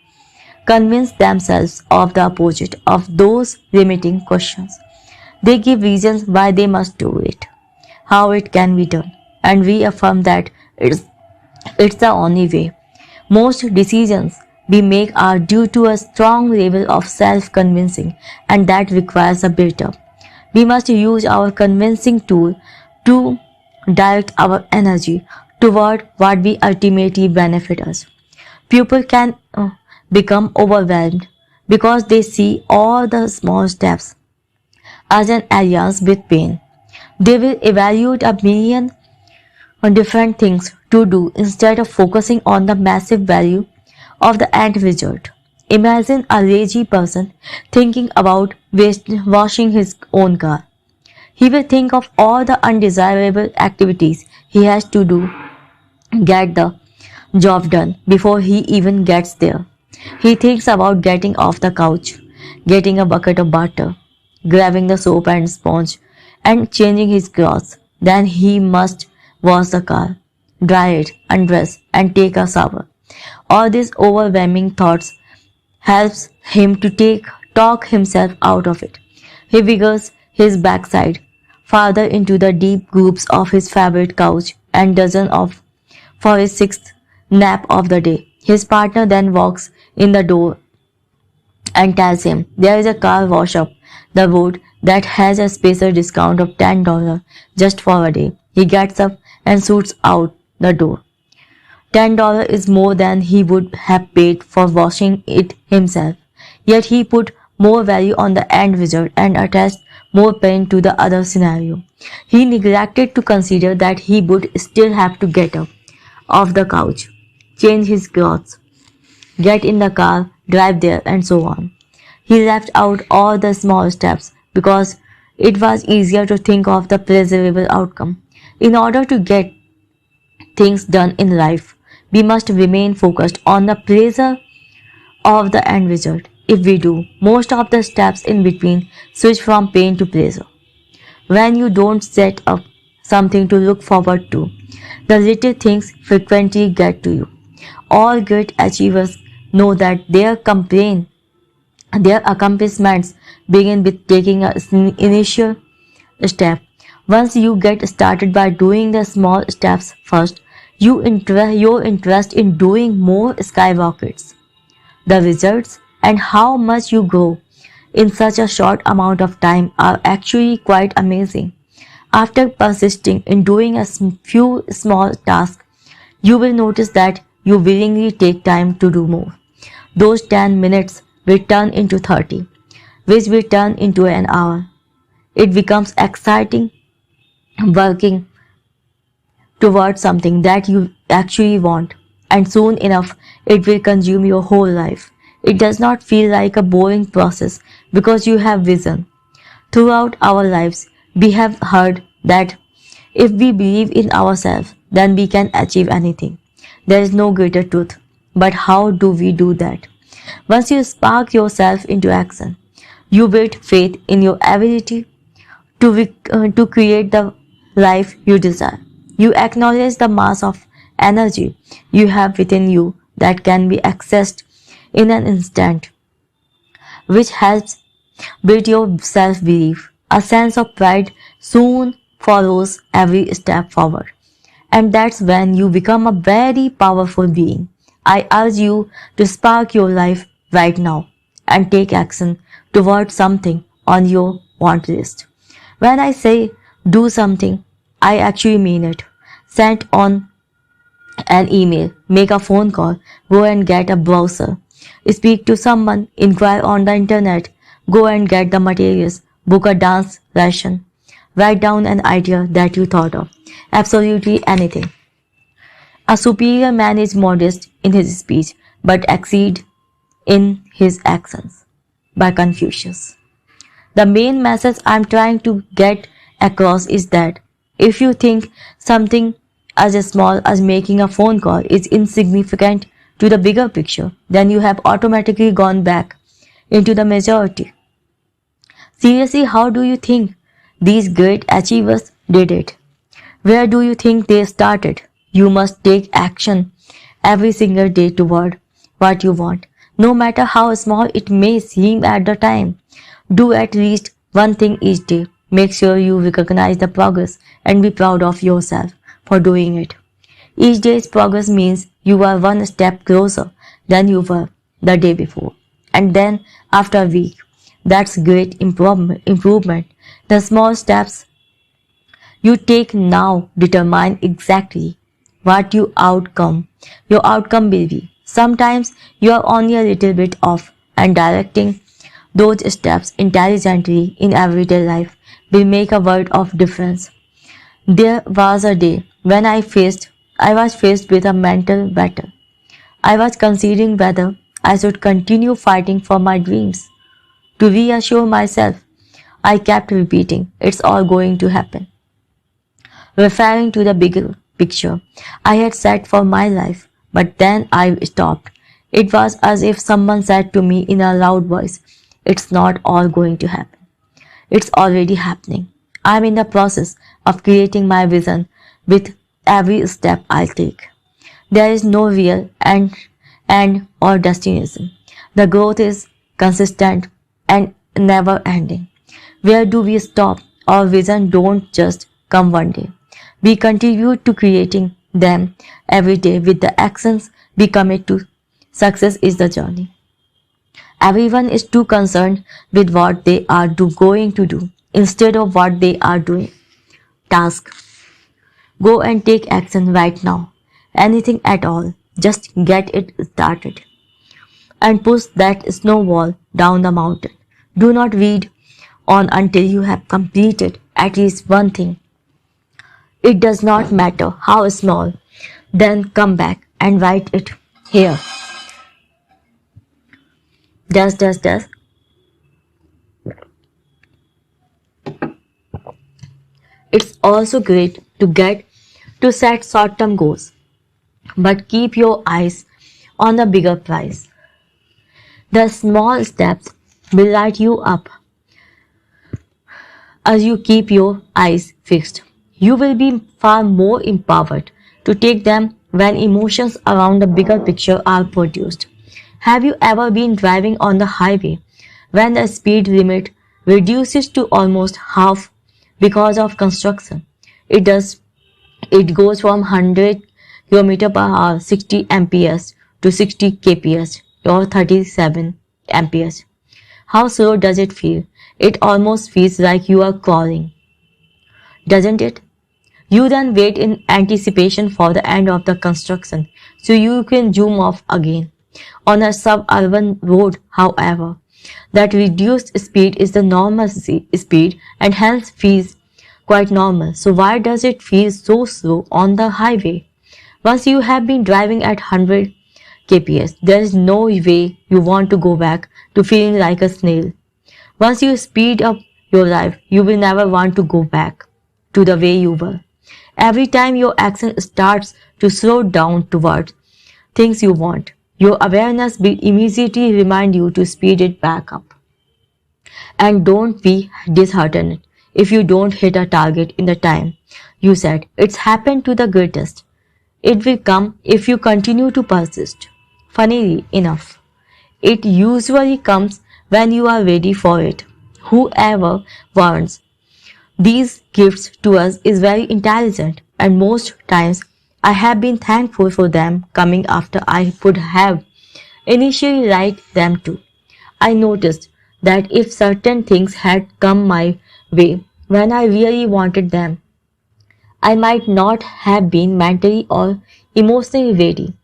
convince themselves of the opposite of those limiting questions. They give reasons why they must do it, how it can be done, and reaffirm that it's the only way. Most decisions we make are due to a strong level of self-convincing, and that requires a build-up. We must use our convincing tool to direct our energy toward what will ultimately benefit us. People can become overwhelmed because they see all the small steps as an areas with pain. They will evaluate a million different things to do instead of focusing on the massive value of the end result. Imagine a lazy person thinking about washing his own car. He will think of all the undesirable activities he has to do get the job done before he even gets there. He thinks about getting off the couch, getting a bucket of butter, grabbing the soap and sponge, and changing his clothes. Then he must wash the car, dry it, undress, and take a shower. All these overwhelming thoughts helps him to talk himself out of it. He wiggles his backside farther into the deep grooves of his favorite couch and doesn't off for his sixth nap of the day. His partner then walks in the door and tells him there is a car wash up the road that has a special discount of $10 just for a day. He gets up and shoots out the door. $10 is more than he would have paid for washing it himself. Yet he put more value on the end result and attached more pain to the other scenario. He neglected to consider that he would still have to get up off the couch, change his clothes, get in the car, drive there, and so on. He left out all the small steps because it was easier to think of the pleasurable outcome. In order to get things done in life, we must remain focused on the pleasure of the end result. If we do, most of the steps in between switch from pain to pleasure. When you don't set up something to look forward to, the little things frequently get to you. All great achievers know that their accomplishments begin with taking an initial step. Once you get started by doing the small steps first, your interest in doing more skyrockets. The results and how much you grow in such a short amount of time are actually quite amazing. After persisting in doing a few small tasks, you will notice that you willingly take time to do more. Those 10 minutes will turn into 30, which will turn into an hour. It becomes exciting working towards something that you actually want, and soon enough it will consume your whole life. It does not feel like a boring process because you have vision. Throughout our lives, we have heard that if we believe in ourselves, then we can achieve anything. There is no greater truth. But how do we do that? Once you spark yourself into action, you build faith in your ability to create the life you desire. You acknowledge the mass of energy you have within you that can be accessed in an instant, which helps Build your self-belief. A sense of pride soon follows every step forward. And that's when you become a very powerful being. I urge you to spark your life right now and take action towards something on your want list. When I say do something, I actually mean it. Send on an email, make a phone call, go and get a browser, speak to someone, inquire on the internet, go and get the materials, book a dance lesson, write down an idea that you thought of. Absolutely anything. A superior man is modest in his speech but exceed in his actions. By Confucius. The main message I'm trying to get across is that if you think something as small as making a phone call is insignificant to the bigger picture, then you have automatically gone back into the majority. Seriously, how do you think these great achievers did it? Where do you think they started? You must take action every single day toward what you want, no matter how small it may seem at the time. Do at least one thing each day. Make sure you recognize the progress and be proud of yourself for doing it. Each day's progress means you are one step closer than you were the day before. And then after a week, that's great improvement. The small steps you take now determine exactly what your outcome will be. Sometimes you are only a little bit off, and directing those steps intelligently in everyday life will make a world of difference. There was a day when I was faced with a mental battle. I was considering whether I should continue fighting for my dreams. To reassure myself, I kept repeating, it's all going to happen, referring to the bigger picture I had set for my life. But then I stopped. It was as if someone said to me in a loud voice, it's not all going to happen. It's already happening. I'm in the process of creating my vision with every step I take. There is no real end or destination. The growth is consistent and never ending. Where do we stop? Our vision don't just come one day. We contribute to creating them every day with the actions we commit to. Success is the journey. Everyone is too concerned with what they are going to do instead of what they are doing. Task. Go and take action right now. Anything at all. Just get it started. And push that snowball down the mountain. Do not read on until you have completed at least one thing. It does not matter how small. Then come back and write it here. Dash. It's also great to set short-term goals, but keep your eyes on the bigger prize. The small steps will light you up as you keep your eyes fixed. You will be far more empowered to take them when emotions around the bigger picture are produced. Have you ever been driving on the highway when the speed limit reduces to almost half because of construction? It goes from 100 km per hour 60 mph to 60 kph or 37 mph. How slow does it feel? It almost feels like you are crawling, doesn't it? You then wait in anticipation for the end of the construction so you can zoom off again. On a suburban road, however, that reduced speed is the normal speed and hence feels quite normal. So why does it feel so slow on the highway? Once you have been driving at 100 kph, there is no way you want to go back to feeling like a snail. Once you speed up your life, you will never want to go back to the way you were. Every time your action starts to slow down towards things you want, your awareness will immediately remind you to speed it back up. And don't be disheartened if you don't hit a target in the time you set. It's happened to the greatest. It will come if you continue to persist. Funnily enough, it usually comes when you are ready for it. whoever warns these gifts to us is very intelligent, and most times I have been thankful for them coming after I would have initially liked them to. I noticed that if certain things had come my way when I really wanted them, I might not have been mentally or emotionally ready.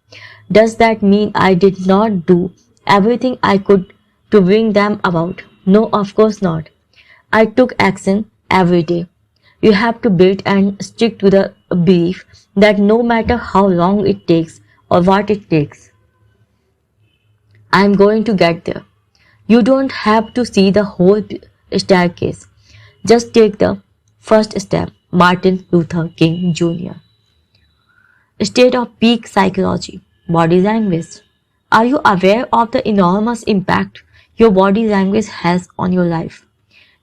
Does that mean I did not do everything I could to bring them about? No, of course not. I took action every day. You have to build and stick to the belief that no matter how long it takes or what it takes, I am going to get there. You don't have to see the whole staircase. Just take the first step. Martin Luther King Jr. State of peak psychology. Body language. Are you aware of the enormous impact your body language has on your life?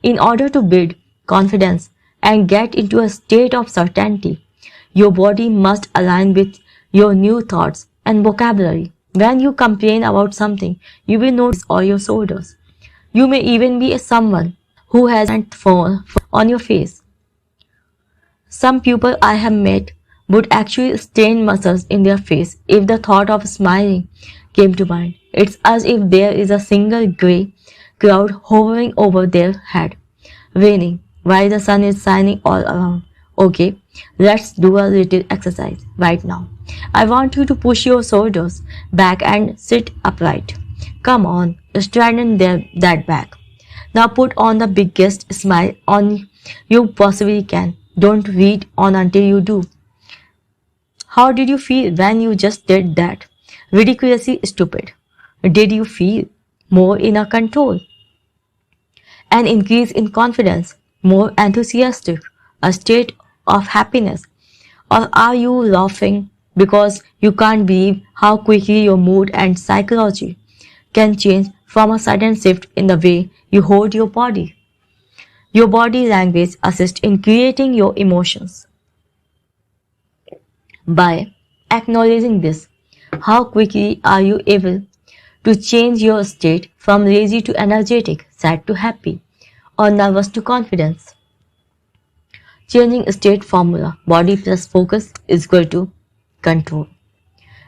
In order to build confidence and get into a state of certainty, your body must align with your new thoughts and vocabulary. When you complain about something, you will notice all your shoulders. You may even be someone who has a fall on your face. Some people I have met would actually strain muscles in their face if the thought of smiling came to mind. It's as if there is a single grey cloud hovering over their head, raining while the sun is shining all around. Okay, let's do a little exercise right now. I want you to push your shoulders back and sit upright. Come on, straighten that back. Now put on the biggest smile on you possibly can. Don't read on until you do. How did you feel when you just did that? Ridiculously stupid. Did you feel more in a control? An increase in confidence, more enthusiastic, a state of happiness? Or are you laughing because you can't believe how quickly your mood and psychology can change from a sudden shift in the way you hold your body? Your body language assists in creating your emotions. By acknowledging this, how quickly are you able to change your state from lazy to energetic, sad to happy, or nervous to confidence? Changing state formula. Body plus focus is equal to control.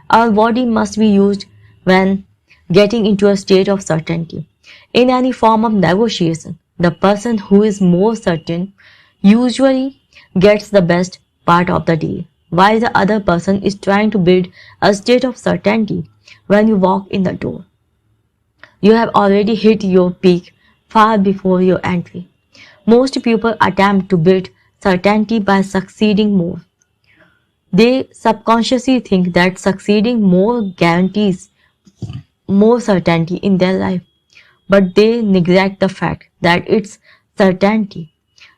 Our body must be used when getting into a state of certainty. In any form of negotiation, the person who is more certain usually gets the best part of the deal, while the other person is trying to build a state of certainty when you walk in the door. You have already hit your peak far before your entry. Most people attempt to build certainty by succeeding more. They subconsciously think that succeeding more guarantees more certainty in their life, but they neglect the fact that it's certainty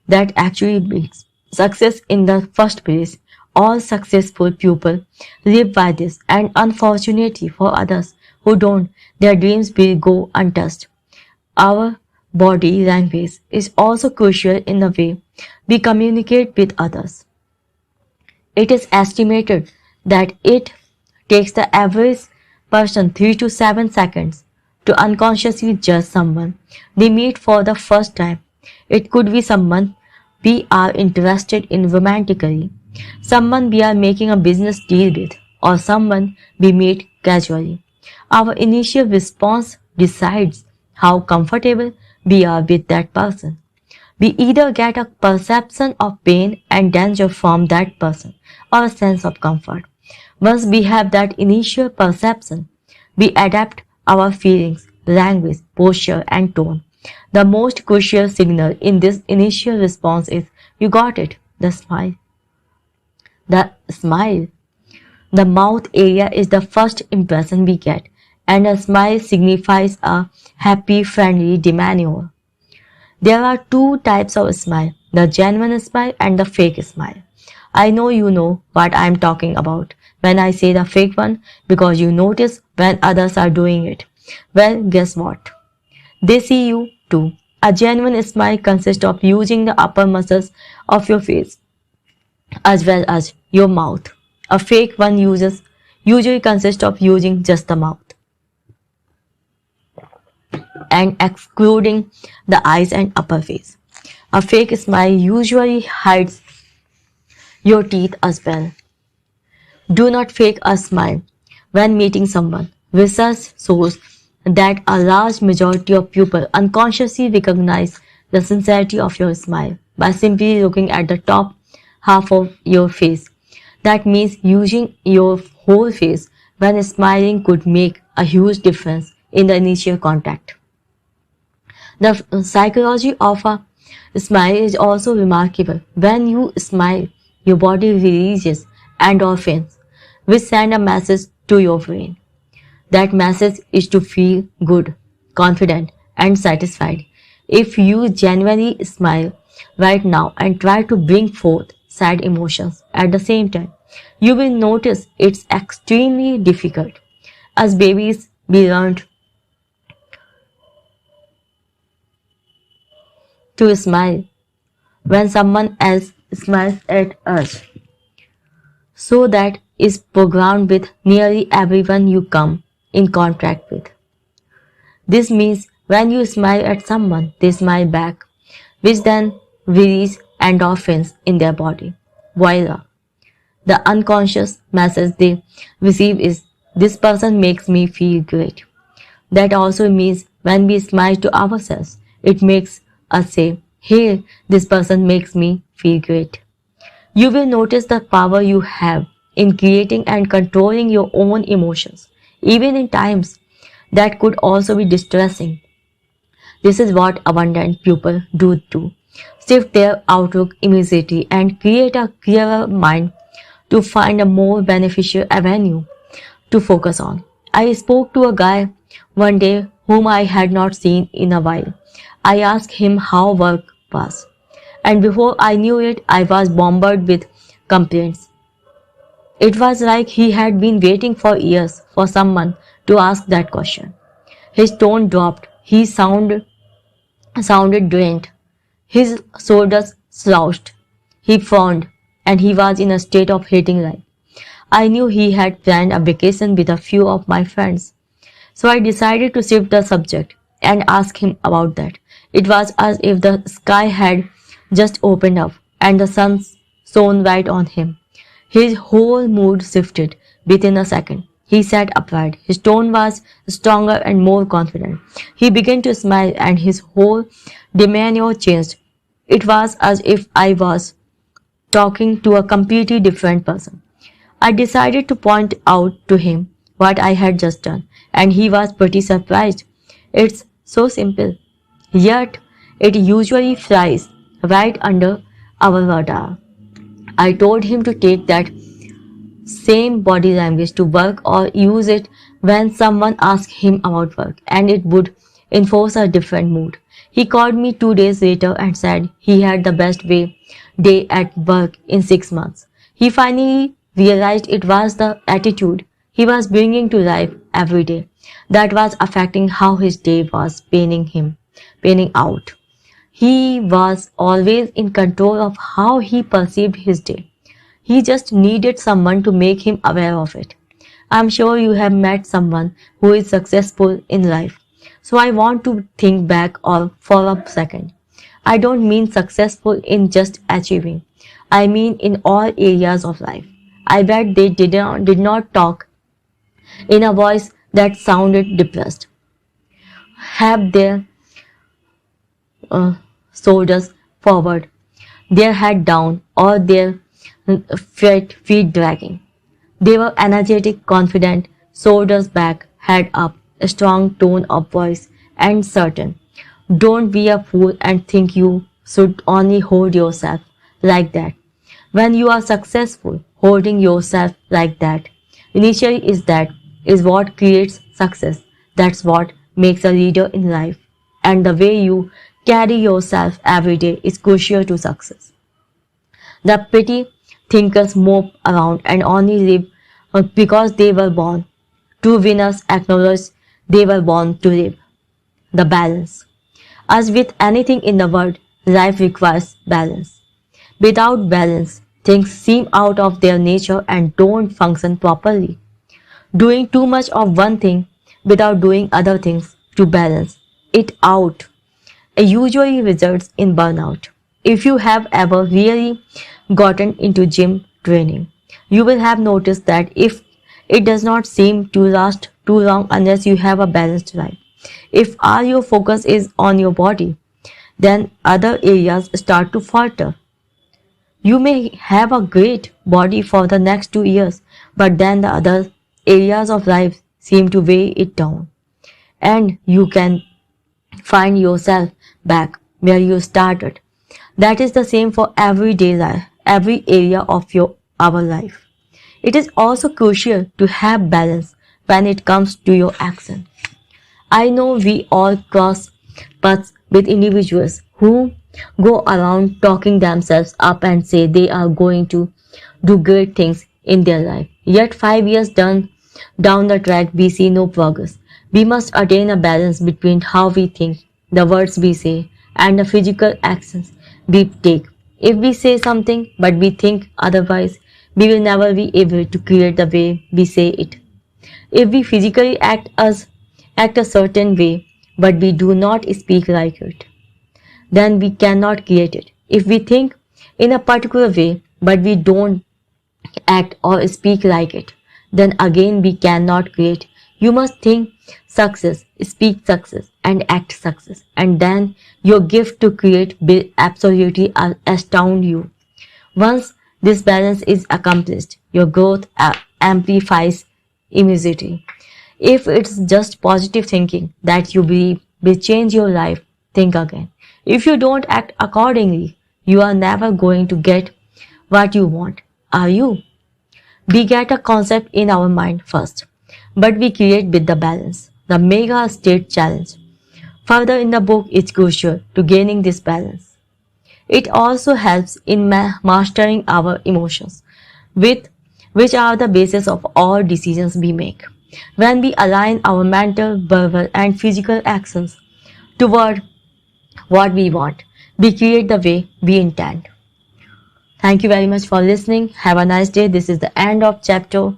that actually brings success in the first place. All successful people live by this, and unfortunately for others who don't, their dreams will go untouched. Our body language is also crucial in the way we communicate with others. It is estimated that it takes the average person 3 to 7 seconds to unconsciously judge someone they meet for the first time. It could be someone we are interested in romantically, someone we are making a business deal with, or someone we meet casually. Our initial response decides how comfortable we are with that person. We either get a perception of pain and danger from that person or a sense of comfort. Once we have that initial perception, we adapt our feelings, language, posture, and tone. The most crucial signal in this initial response is you got it, the smile. The smile. The mouth area is the first impression we get, and a smile signifies a happy, friendly demeanor. There are two types of smile, the genuine smile and the fake smile. I know you know what I am talking about when I say the fake one because you notice when others are doing it. Well, guess what? They see you too. A genuine smile consists of using the upper muscles of your face as well as your mouth. A fake one usually consists of using just the mouth. and excluding the eyes and upper face. A fake smile usually hides your teeth as well. Do not fake a smile when meeting someone. Research shows that a large majority of people unconsciously recognize the sincerity of your smile by simply looking at the top half of your face. That means using your whole face when smiling could make a huge difference in the initial contact. The psychology of a smile is also remarkable. When you smile, your body releases endorphins, which send a message to your brain. That message is to feel good, confident, and satisfied. If you genuinely smile right now and try to bring forth sad emotions at the same time, you will notice it's extremely difficult. As babies, we learned to smile when someone else smiles at us. So that is programmed with nearly everyone you come in contact with. This means when you smile at someone, they smile back, which then release endorphins in their body. Voila! The unconscious message they receive is, this person makes me feel great. That also means when we smile to ourselves, it makes us say, hey, this person makes me feel great. You will notice the power you have in creating and controlling your own emotions, even in times that could also be distressing. This is what abundant people do too. Shift their outlook immediately and create a clearer mind to find a more beneficial avenue to focus on. I spoke to a guy one day whom I had not seen in a while. I asked him how work was, and before I knew it, I was bombarded with complaints. It was like he had been waiting for years for someone to ask that question. His tone dropped. He sounded drained. His shoulders slouched. He frowned, and he was in a state of hating life. I knew he had planned a vacation with a few of my friends. So I decided to shift the subject and ask him about that. It was as if the sky had just opened up and the sun shone right on him. His whole mood shifted within a second. He sat upright. His tone was stronger and more confident. He began to smile and his whole demeanor changed. It was as if I was talking to a completely different person. I decided to point out to him what I had just done, and he was pretty surprised. It's so simple, yet it usually flies right under our radar. I told him to take that same body language to work or use it when someone asked him about work, and it would enforce a different mood. He called me 2 days later and said he had the best day at work in 6 months. He finally realized it was the attitude he was bringing to life every day that was affecting how his day was panning out. He was always in control of how he perceived his day. He just needed someone to make him aware of it. I'm sure you have met someone who is successful in life. So I want to think back for a second. I don't mean successful in just achieving. I mean in all areas of life. I bet they did not talk in a voice that sounded depressed, have their shoulders forward, their head down, or their feet dragging. They were energetic, confident, shoulders back, head up, a strong tone of voice, and certain. Don't be a fool and think you should only hold yourself like that. When you are successful, holding yourself like that initially is what creates success. That's what makes a leader in life. And the way you carry yourself every day is crucial to success. The petty thinkers mope around and only live because they were born. True winners acknowledge they were born to live. The balance. As with anything in the world, life requires balance. Without balance, things seem out of their nature and don't function properly. Doing too much of one thing without doing other things to balance it out usually results in burnout. If you have ever really gotten into gym training, you will have noticed that if it does not seem to last too long unless you have a balanced life. If all your focus is on your body, then other areas start to falter. You may have a great body for the next 2 years, but then the other areas of life seem to weigh it down, and you can find yourself back where you started. That is the same for everyday life, every area of our life. It is also crucial to have balance when it comes to your action. I know we all cross paths with individuals who go around talking themselves up and say they are going to do great things in their life. Yet 5 years down the track, we see no progress. We must attain a balance between how we think, the words we say, and the physical actions we take. If we say something but we think otherwise, we will never be able to create the way we say it. If we physically act a certain way, but we do not speak like it, then we cannot create it. If we think in a particular way, but we don't act or speak like it, then again we cannot create. You must think success, speak success, and act success, and then your gift to create will absolutely astound you. Once this balance is accomplished, your growth amplifies immediately. If it's just positive thinking that you believe will change your life, think again. If you don't act accordingly, you are never going to get what you want, are you? We get a concept in our mind first, but we create with the balance, the mega state challenge. Further in the book, it's crucial to gaining this balance. It also helps in mastering our emotions, which are the basis of all decisions we make. When we align our mental, verbal, and physical actions toward what we want, we create the way we intend. Thank you very much for listening. Have a nice day. This is the end of chapter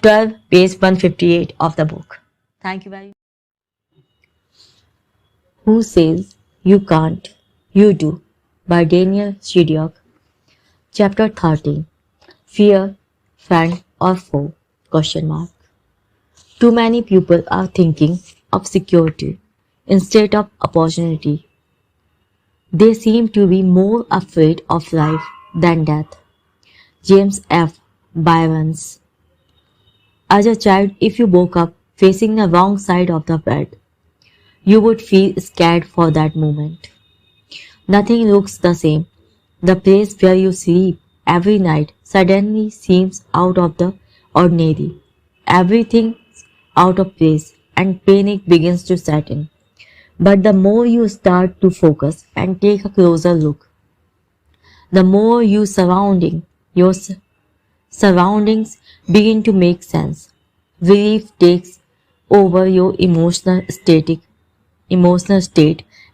12, page 158 of the book. Thank you very much. Who Says You Can't, You Do by Daniel Shediac. Chapter 13. Fear, Friend or Foe? Question mark. Too many people are thinking of security instead of opportunity. They seem to be more afraid of life than death. James F. Byrnes. As a child, if you woke up facing the wrong side of the bed, you would feel scared for that moment. Nothing looks the same. The place where you sleep every night suddenly seems out of the ordinary. Everything's out of place and panic begins to set in. But the more you start to focus and take a closer look, the more your surroundings begin to make sense. Relief takes over your emotional state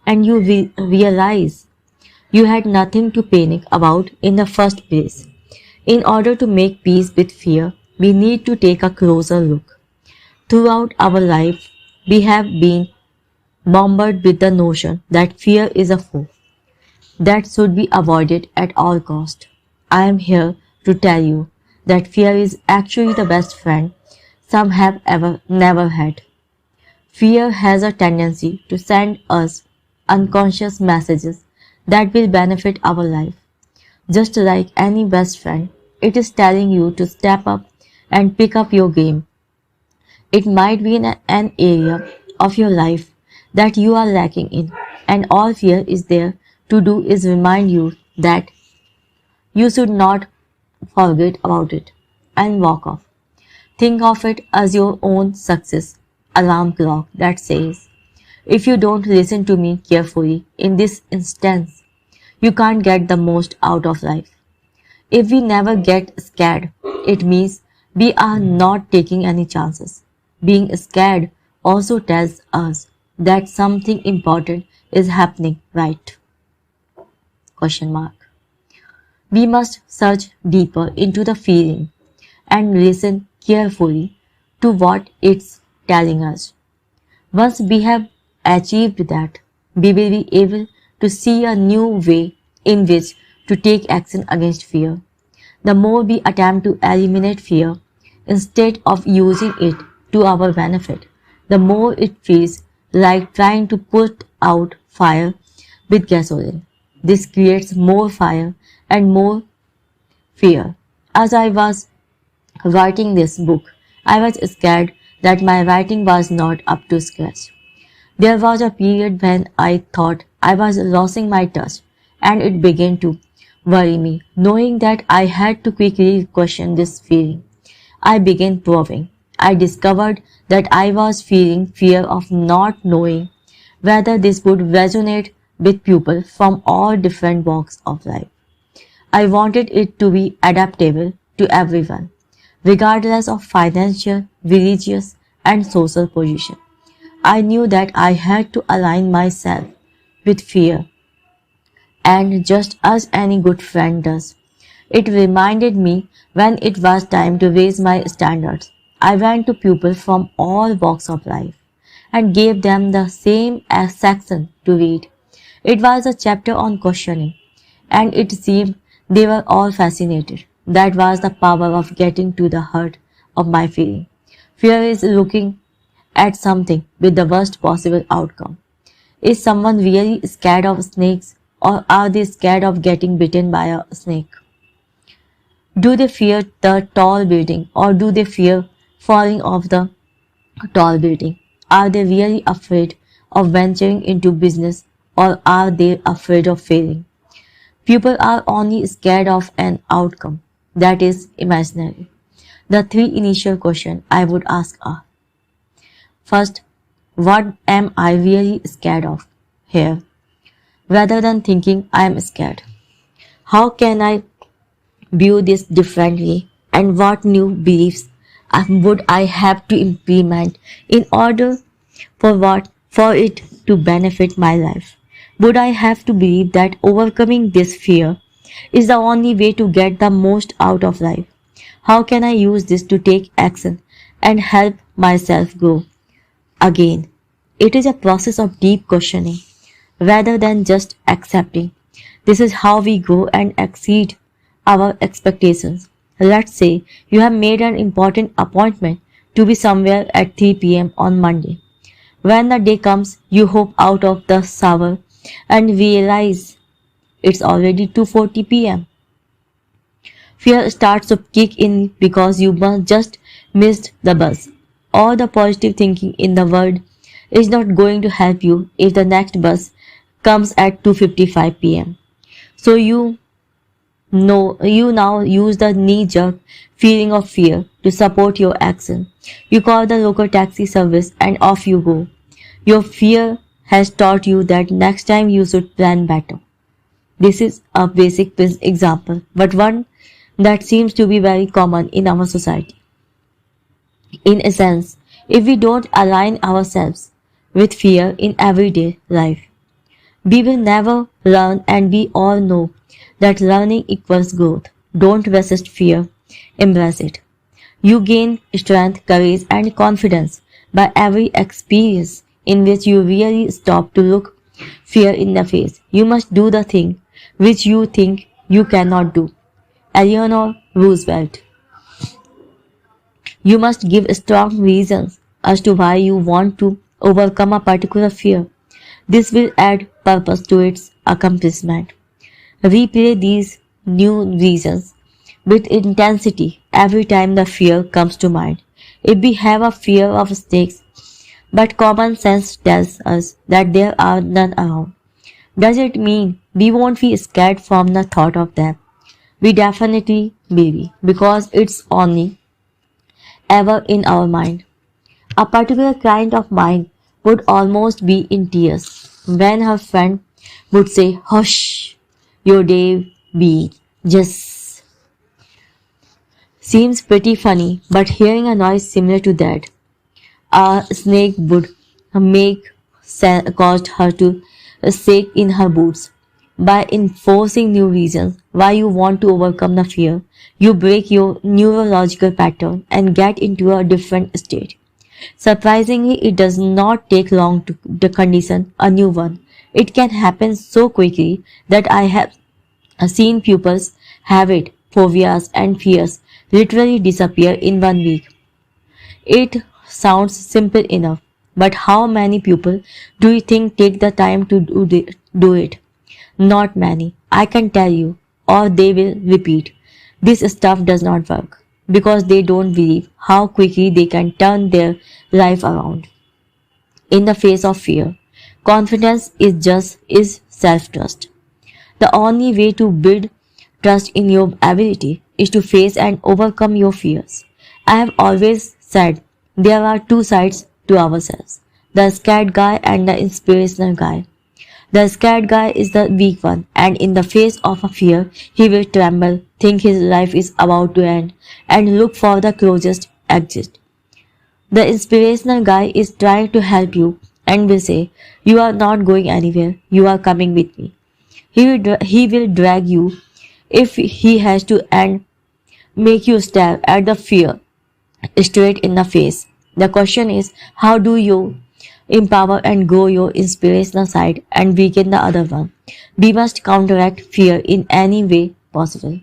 and you realize you had nothing to panic about in the first place. In order to make peace with fear, we need to take a closer look. Throughout our life, we have been bombarded with the notion that fear is a foe that should be avoided at all cost. I am here to tell you that fear is actually the best friend some have ever never had. Fear has a tendency to send us unconscious messages that will benefit our life. Just like any best friend, it is telling you to step up and pick up your game. It might be in an area of your life that you are lacking in, and all fear is there to do is remind you that you should not forget about it and walk off. Think of it as your own success alarm clock that says, if you don't listen to me carefully in this instance, you can't get the most out of life. If we never get scared, it means we are not taking any chances. Being scared also tells us that something important is happening, right? Question mark. We must search deeper into the feeling and listen carefully to what it's telling us. Once we have achieved that, we will be able to see a new way in which to take action against fear. The more we attempt to eliminate fear instead of using it to our benefit, the more it feels like trying to put out fire with gasoline. This creates more fire and more fear. As I was writing this book, I was scared that my writing was not up to scratch. There was a period when I thought I was losing my touch, and it began to worry me, knowing that I had to quickly question this feeling. I began probing. I discovered that I was feeling fear of not knowing whether this would resonate with people from all different walks of life. I wanted it to be adaptable to everyone, regardless of financial, religious, and social position. I knew that I had to align myself with fear, and just as any good friend does, it reminded me when it was time to raise my standards. I went to people from all walks of life and gave them the same section to read. It was a chapter on questioning, and it seemed they were all fascinated. That was the power of getting to the heart of my feeling. Fear is looking at something with the worst possible outcome. Is someone really scared of snakes, or are they scared of getting bitten by a snake? Do they fear the tall building, or do they fear falling off the tall building? Are they really afraid of venturing into business, or are they afraid of failing? People are only scared of an outcome that is imaginary. The three initial questions I would ask are: first, what am I really scared of here? Rather than thinking I am scared, how can I view this differently, and what new beliefs would I have to implement in order for it to benefit my life? Would I have to believe that overcoming this fear is the only way to get the most out of life? How can I use this to take action and help myself grow? Again, it is a process of deep questioning rather than just accepting. This is how we grow and exceed our expectations. Let's say you have made an important appointment to be somewhere at 3 p.m. on Monday. When the day comes, you hop out of the shower and realize it's already 2:40 p.m. Fear starts to kick in because you just missed the bus. All the positive thinking in the world is not going to help you if the next bus comes at 2:55 p.m. So you now use the knee-jerk feeling of fear to support your action. You call the local taxi service and off you go. Your fear has taught you that next time you should plan better. This is a basic example, but one that seems to be very common in our society. In a sense, if we don't align ourselves with fear in everyday life, we will never learn, and we all know that learning equals growth. Don't resist fear, embrace it. You gain strength, courage, and confidence by every experience in which you really stop to look fear in the face. You must do the thing which you think you cannot do. Eleanor Roosevelt. You must give strong reasons as to why you want to overcome a particular fear. This will add purpose to its accomplishment. Replay these new reasons with intensity every time the fear comes to mind. If we have a fear of snakes, but common sense tells us that there are none around, does it mean we won't be scared from the thought of them? We definitely will be, because it's only ever in our mind. A particular client of mine would almost be in tears when her friend would say, "Hush, your day be just." Seems pretty funny, but hearing a noise similar to that, a snake would caused her to shake in her boots. By enforcing new reasons why you want to overcome the fear, you break your neurological pattern and get into a different state. Surprisingly, it does not take long to condition a new one. It can happen so quickly that I have seen pupils have it, phobias and fears literally disappear in 1 week. It sounds simple enough, but how many people do you think take the time to do it? Not many, I can tell you, or they will repeat. This stuff does not work because they don't believe how quickly they can turn their life around. In the face of fear, confidence is self-trust. The only way to build trust in your ability is to face and overcome your fears. I have always said there are two sides to ourselves, the scared guy and the inspirational guy. The scared guy is the weak one, and in the face of a fear, he will tremble, think his life is about to end, and look for the closest exit. The inspirational guy is trying to help you and will say, "You are not going anywhere, you are coming with me." He will drag you if he has to and make you stare at the fear straight in the face. The question is, how do you empower and grow your inspirational side and weaken the other one? We must counteract fear in any way possible.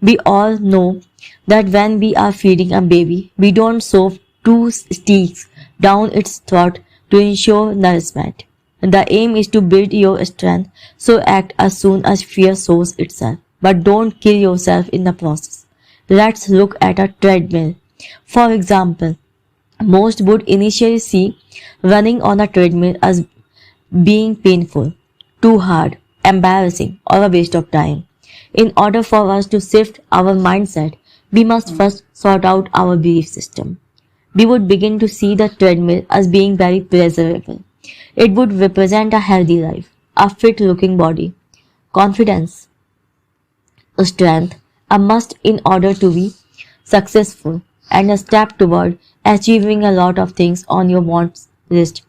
We all know that when we are feeding a baby, we don't shove two sticks down its throat to ensure nourishment. The aim is to build your strength, so act as soon as fear shows itself. But don't kill yourself in the process. Let's look at a treadmill. For example, most would initially see running on a treadmill as being painful, too hard, embarrassing, or a waste of time. In order for us to shift our mindset, we must first sort out our belief system. We would begin to see the treadmill as being very pleasurable. It would represent a healthy life, a fit looking body, confidence, strength, a must in order to be successful, and a step toward achieving a lot of things on your wants list.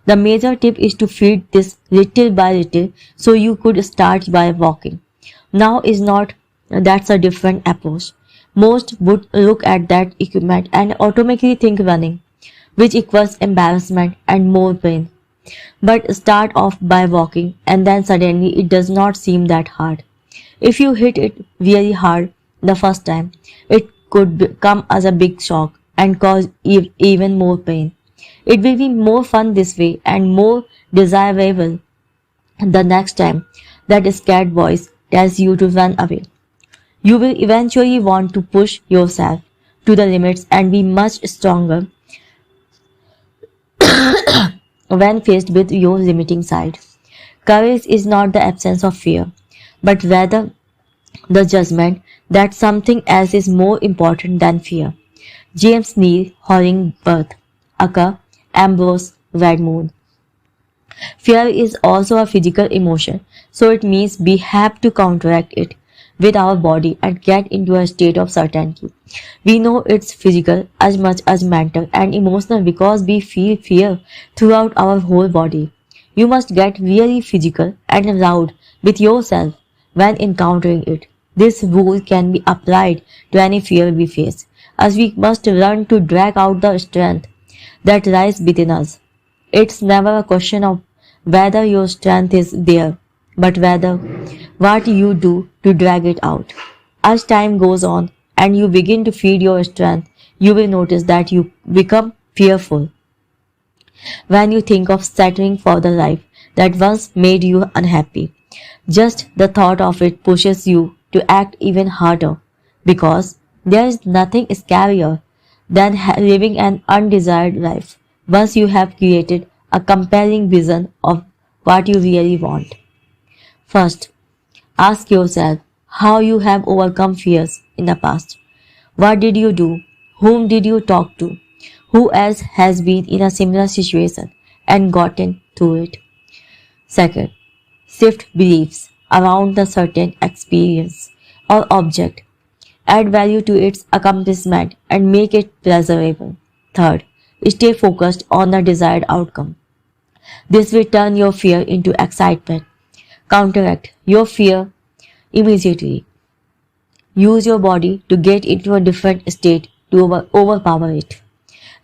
The major tip is to feed this little by little, so you could start by walking. Now is not that's a different approach. Most would look at that equipment and automatically think running, which equals embarrassment and more pain. But start off by walking and then suddenly it does not seem that hard. If you hit it really hard the first time, it could come as a big shock and cause even more pain. It will be more fun this way and more desirable the next time that scared voice tells you to run away. You will eventually want to push yourself to the limits and be much stronger when faced with your limiting side. Courage is not the absence of fear, but rather the judgment that something else is more important than fear. James Neil Hollingworth, aka Ambrose Redmoon. Fear is also a physical emotion, so it means we have to counteract it with our body and get into a state of certainty. We know it's physical as much as mental and emotional because we feel fear throughout our whole body. You must get really physical and loud with yourself when encountering it. This rule can be applied to any fear we face, as we must learn to drag out the strength that lies within us. It's never a question of whether your strength is there, but whether what you do to drag it out. As time goes on and you begin to feed your strength, you will notice that you become fearful. When you think of settling for the life that once made you unhappy, just the thought of it pushes you to act even harder because there is nothing scarier than living an undesired life once you have created a compelling vision of what you really want. First, ask yourself how you have overcome fears in the past. What did you do? Whom did you talk to? Who else has been in a similar situation and gotten through it? Second, shift beliefs around the certain experience or object. Add value to its accomplishment and make it pleasurable. Third, stay focused on the desired outcome. This will turn your fear into excitement. Counteract your fear immediately. Use your body to get into a different state to overpower it.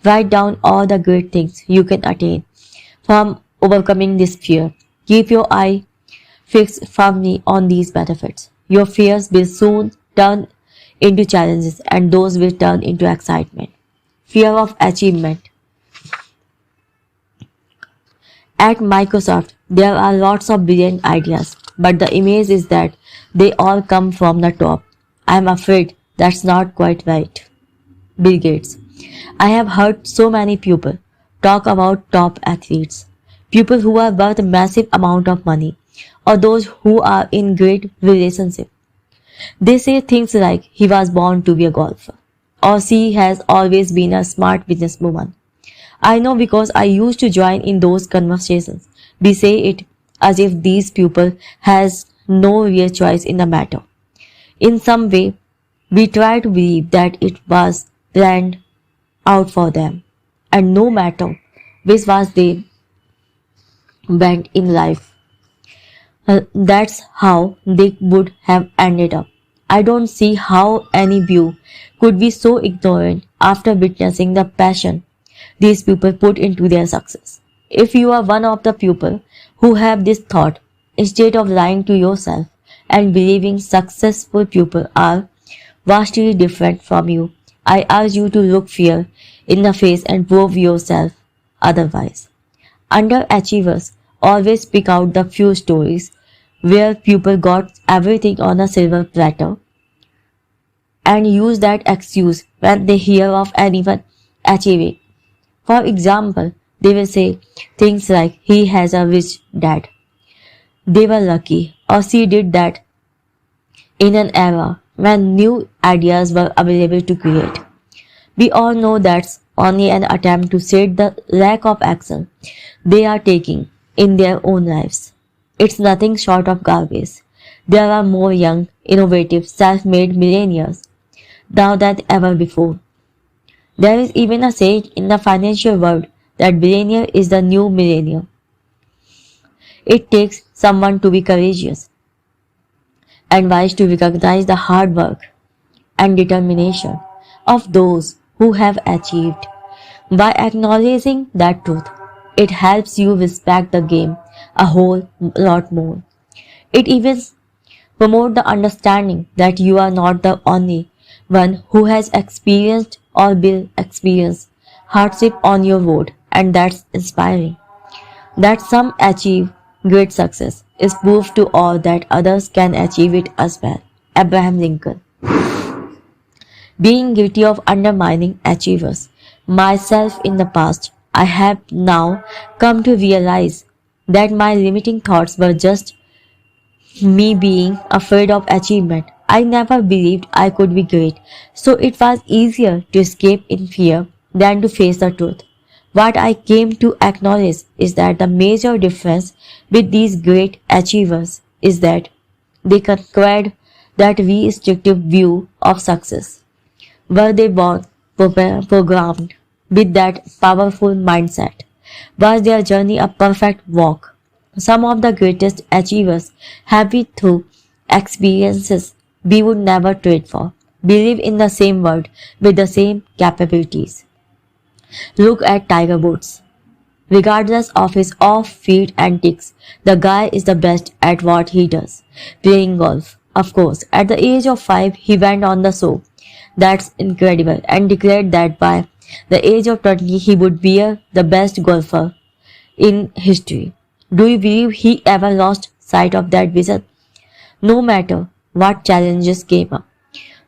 Write down all the great things you can attain from overcoming this fear. Keep your eye fixed firmly on these benefits. Your fears will soon turn into challenges, and those will turn into excitement. Fear of achievement. At Microsoft, there are lots of brilliant ideas, but the image is that they all come from the top. I'm afraid that's not quite right. Bill Gates. I have heard so many people talk about top athletes, people who are worth a massive amount of money, or those who are in great relationship. They say things like he was born to be a golfer, or she has always been a smart businesswoman. I know because I used to join in those conversations. We say it as if these people has no real choice in the matter. In some way, we try to believe that it was planned out for them, and no matter which was they went in life, that's how they would have ended up. I don't see how any view could be so ignorant after witnessing the passion these people put into their success. If you are one of the people who have this thought, instead of lying to yourself and believing successful people are vastly different from you, I urge you to look fear in the face and prove yourself otherwise. Underachievers always pick out the few stories where people got everything on a silver platter and use that excuse when they hear of anyone achieving. For example, they will say things like he has a rich dad, they were lucky, or she did that in an era when new ideas were available to create. We all know that's only an attempt to shade the lack of action they are taking in their own lives. It's nothing short of garbage. There are more young, innovative, self-made millionaires now than ever before. There is even a saying in the financial world that billionaire is the new millionaire. It takes someone to be courageous and wise to recognize the hard work and determination of those who have achieved. By acknowledging that truth, it helps you respect the game a whole lot more. It even promotes the understanding that you are not the only one who has experienced or will experience hardship on your road, and that's inspiring. That some achieve great success is proof to all that others can achieve it as well. Abraham Lincoln. Being guilty of undermining achievers myself in the past, I have now come to realize that my limiting thoughts were just me being afraid of achievement. I never believed I could be great, so it was easier to escape in fear than to face the truth. What I came to acknowledge is that the major difference with these great achievers is that they conquered that restrictive view of success. Were they born programmed with that powerful mindset? Was their journey a perfect walk? Some of the greatest achievers have been through experiences we would never trade for. We live in the same world with the same capabilities. Look at Tiger Woods. Regardless of his off-field antics, the guy is the best at what he does, playing golf. Of course, at the age of 5, he went on the show. That's incredible, and declared that by the age of 20, he would be the best golfer in history. Do you believe he ever lost sight of that vision? No matter what challenges came up,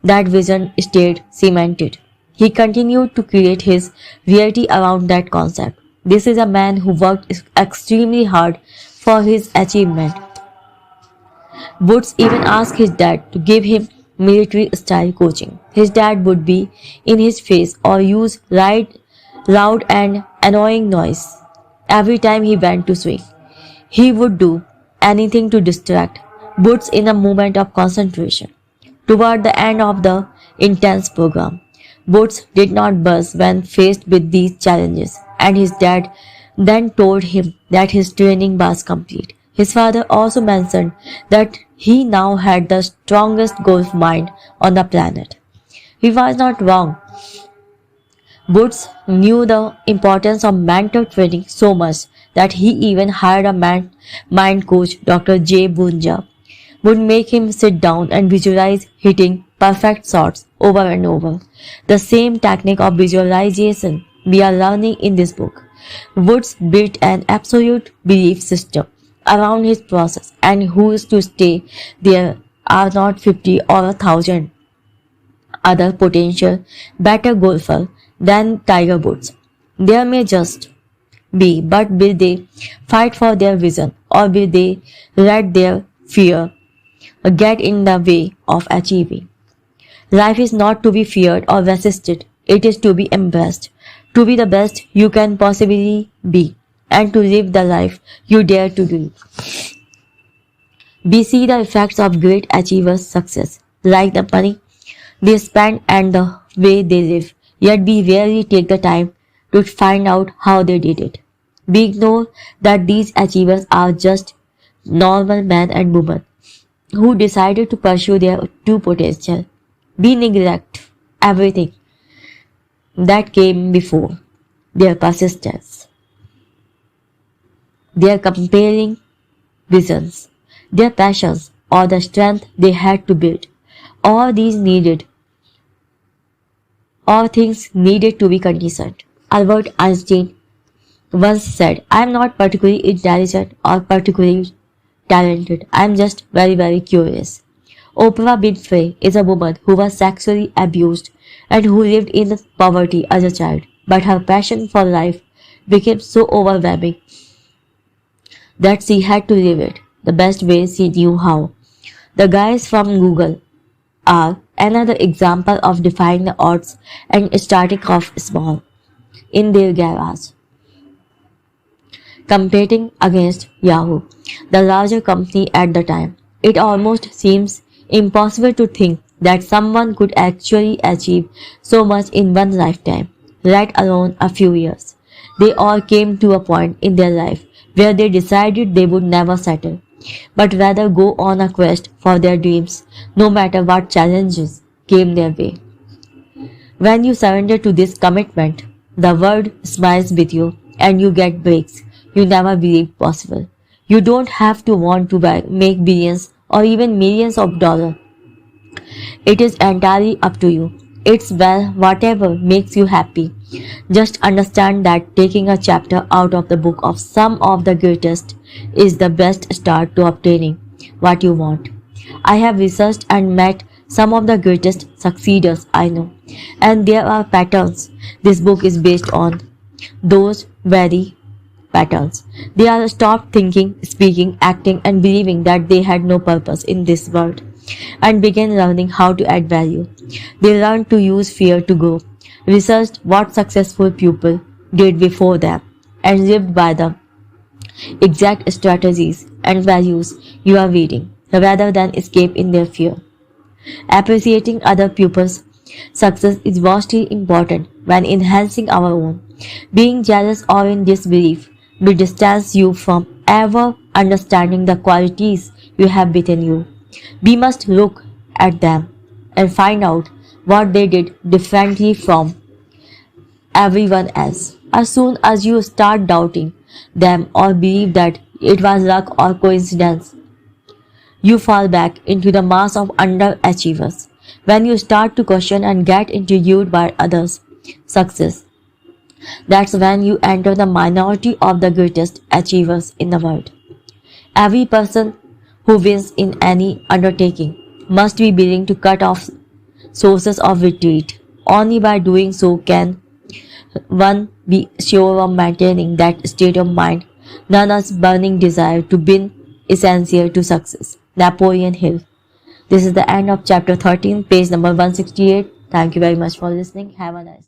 that vision stayed cemented. He continued to create his reality around that concept. This is a man who worked extremely hard for his achievement. Woods even asked his dad to give him military-style coaching. His dad would be in his face or use loud and annoying noise every time he went to swing. He would do anything to distract Woods in a moment of concentration. Toward the end of the intense program, Woods did not buzz when faced with these challenges, and his dad then told him that his training was complete. His father also mentioned that he now had the strongest golf mind on the planet. He was not wrong. Woods knew the importance of mental training so much that he even hired a mind coach, Dr. J. Bunja, would make him sit down and visualize hitting perfect shots over and over. The same technique of visualization we are learning in this book. Woods built an absolute belief system around his process, and who is to say there are not 50 or 1,000 other potential better golfer than Tiger Woods. There may just be, but will they fight for their vision, or will they let their fear get in the way of achieving? Life is not to be feared or resisted, it is to be embraced, to be the best you can possibly be, and to live the life you dare to live. We see the effects of great achievers' success, like the money they spend and the way they live, yet we rarely take the time to find out how they did it. We ignore that these achievers are just normal men and women who decided to pursue their true potential. We neglect everything that came before: their persistence, their compelling visions, their passions, or the strength they had to build. All things needed to be conditioned. Albert Einstein once said, "I am not particularly intelligent or particularly talented. I am just very, very curious." Oprah Winfrey is a woman who was sexually abused and who lived in poverty as a child, but her passion for life became so overwhelming that she had to live it the best way she knew how. The guys from Google are another example of defying the odds and starting off small in their garage, competing against Yahoo, the larger company at the time. It almost seems impossible to think that someone could actually achieve so much in one lifetime, let alone a few years. They all came to a point in their life where they decided they would never settle, but rather go on a quest for their dreams, no matter what challenges came their way. When you surrender to this commitment, the world smiles with you and you get breaks you never believed possible. You don't have to want to make billions or even millions of dollars. It is entirely up to you. It's whatever makes you happy. Just understand that taking a chapter out of the book of some of the greatest is the best start to obtaining what you want. I have researched and met some of the greatest succeeders I know, and there are patterns this book is based on. Those very patterns. They are stopped thinking, speaking, acting, and believing that they had no purpose in this world, and began learning how to add value. They learned to use fear to grow, researched what successful people did before them, and lived by the exact strategies and values you are reading, rather than escape in their fear. Appreciating other people's success is vastly important when enhancing our own. Being jealous or in disbelief will distance you from ever understanding the qualities you have within you. We must look at them and find out what they did differently from everyone else. As soon as you start doubting them or believe that it was luck or coincidence, you fall back into the mass of underachievers. When you start to question and get intrigued by others' success, that's when you enter the minority of the greatest achievers in the world. Every person who wins in any undertaking must be willing to cut off sources of retreat. Only by doing so can one be sure of maintaining that state of mind known as burning desire to win, essential to success. Napoleon Hill. This is the end of chapter 13, page number 168. Thank you very much for listening. Have a nice day.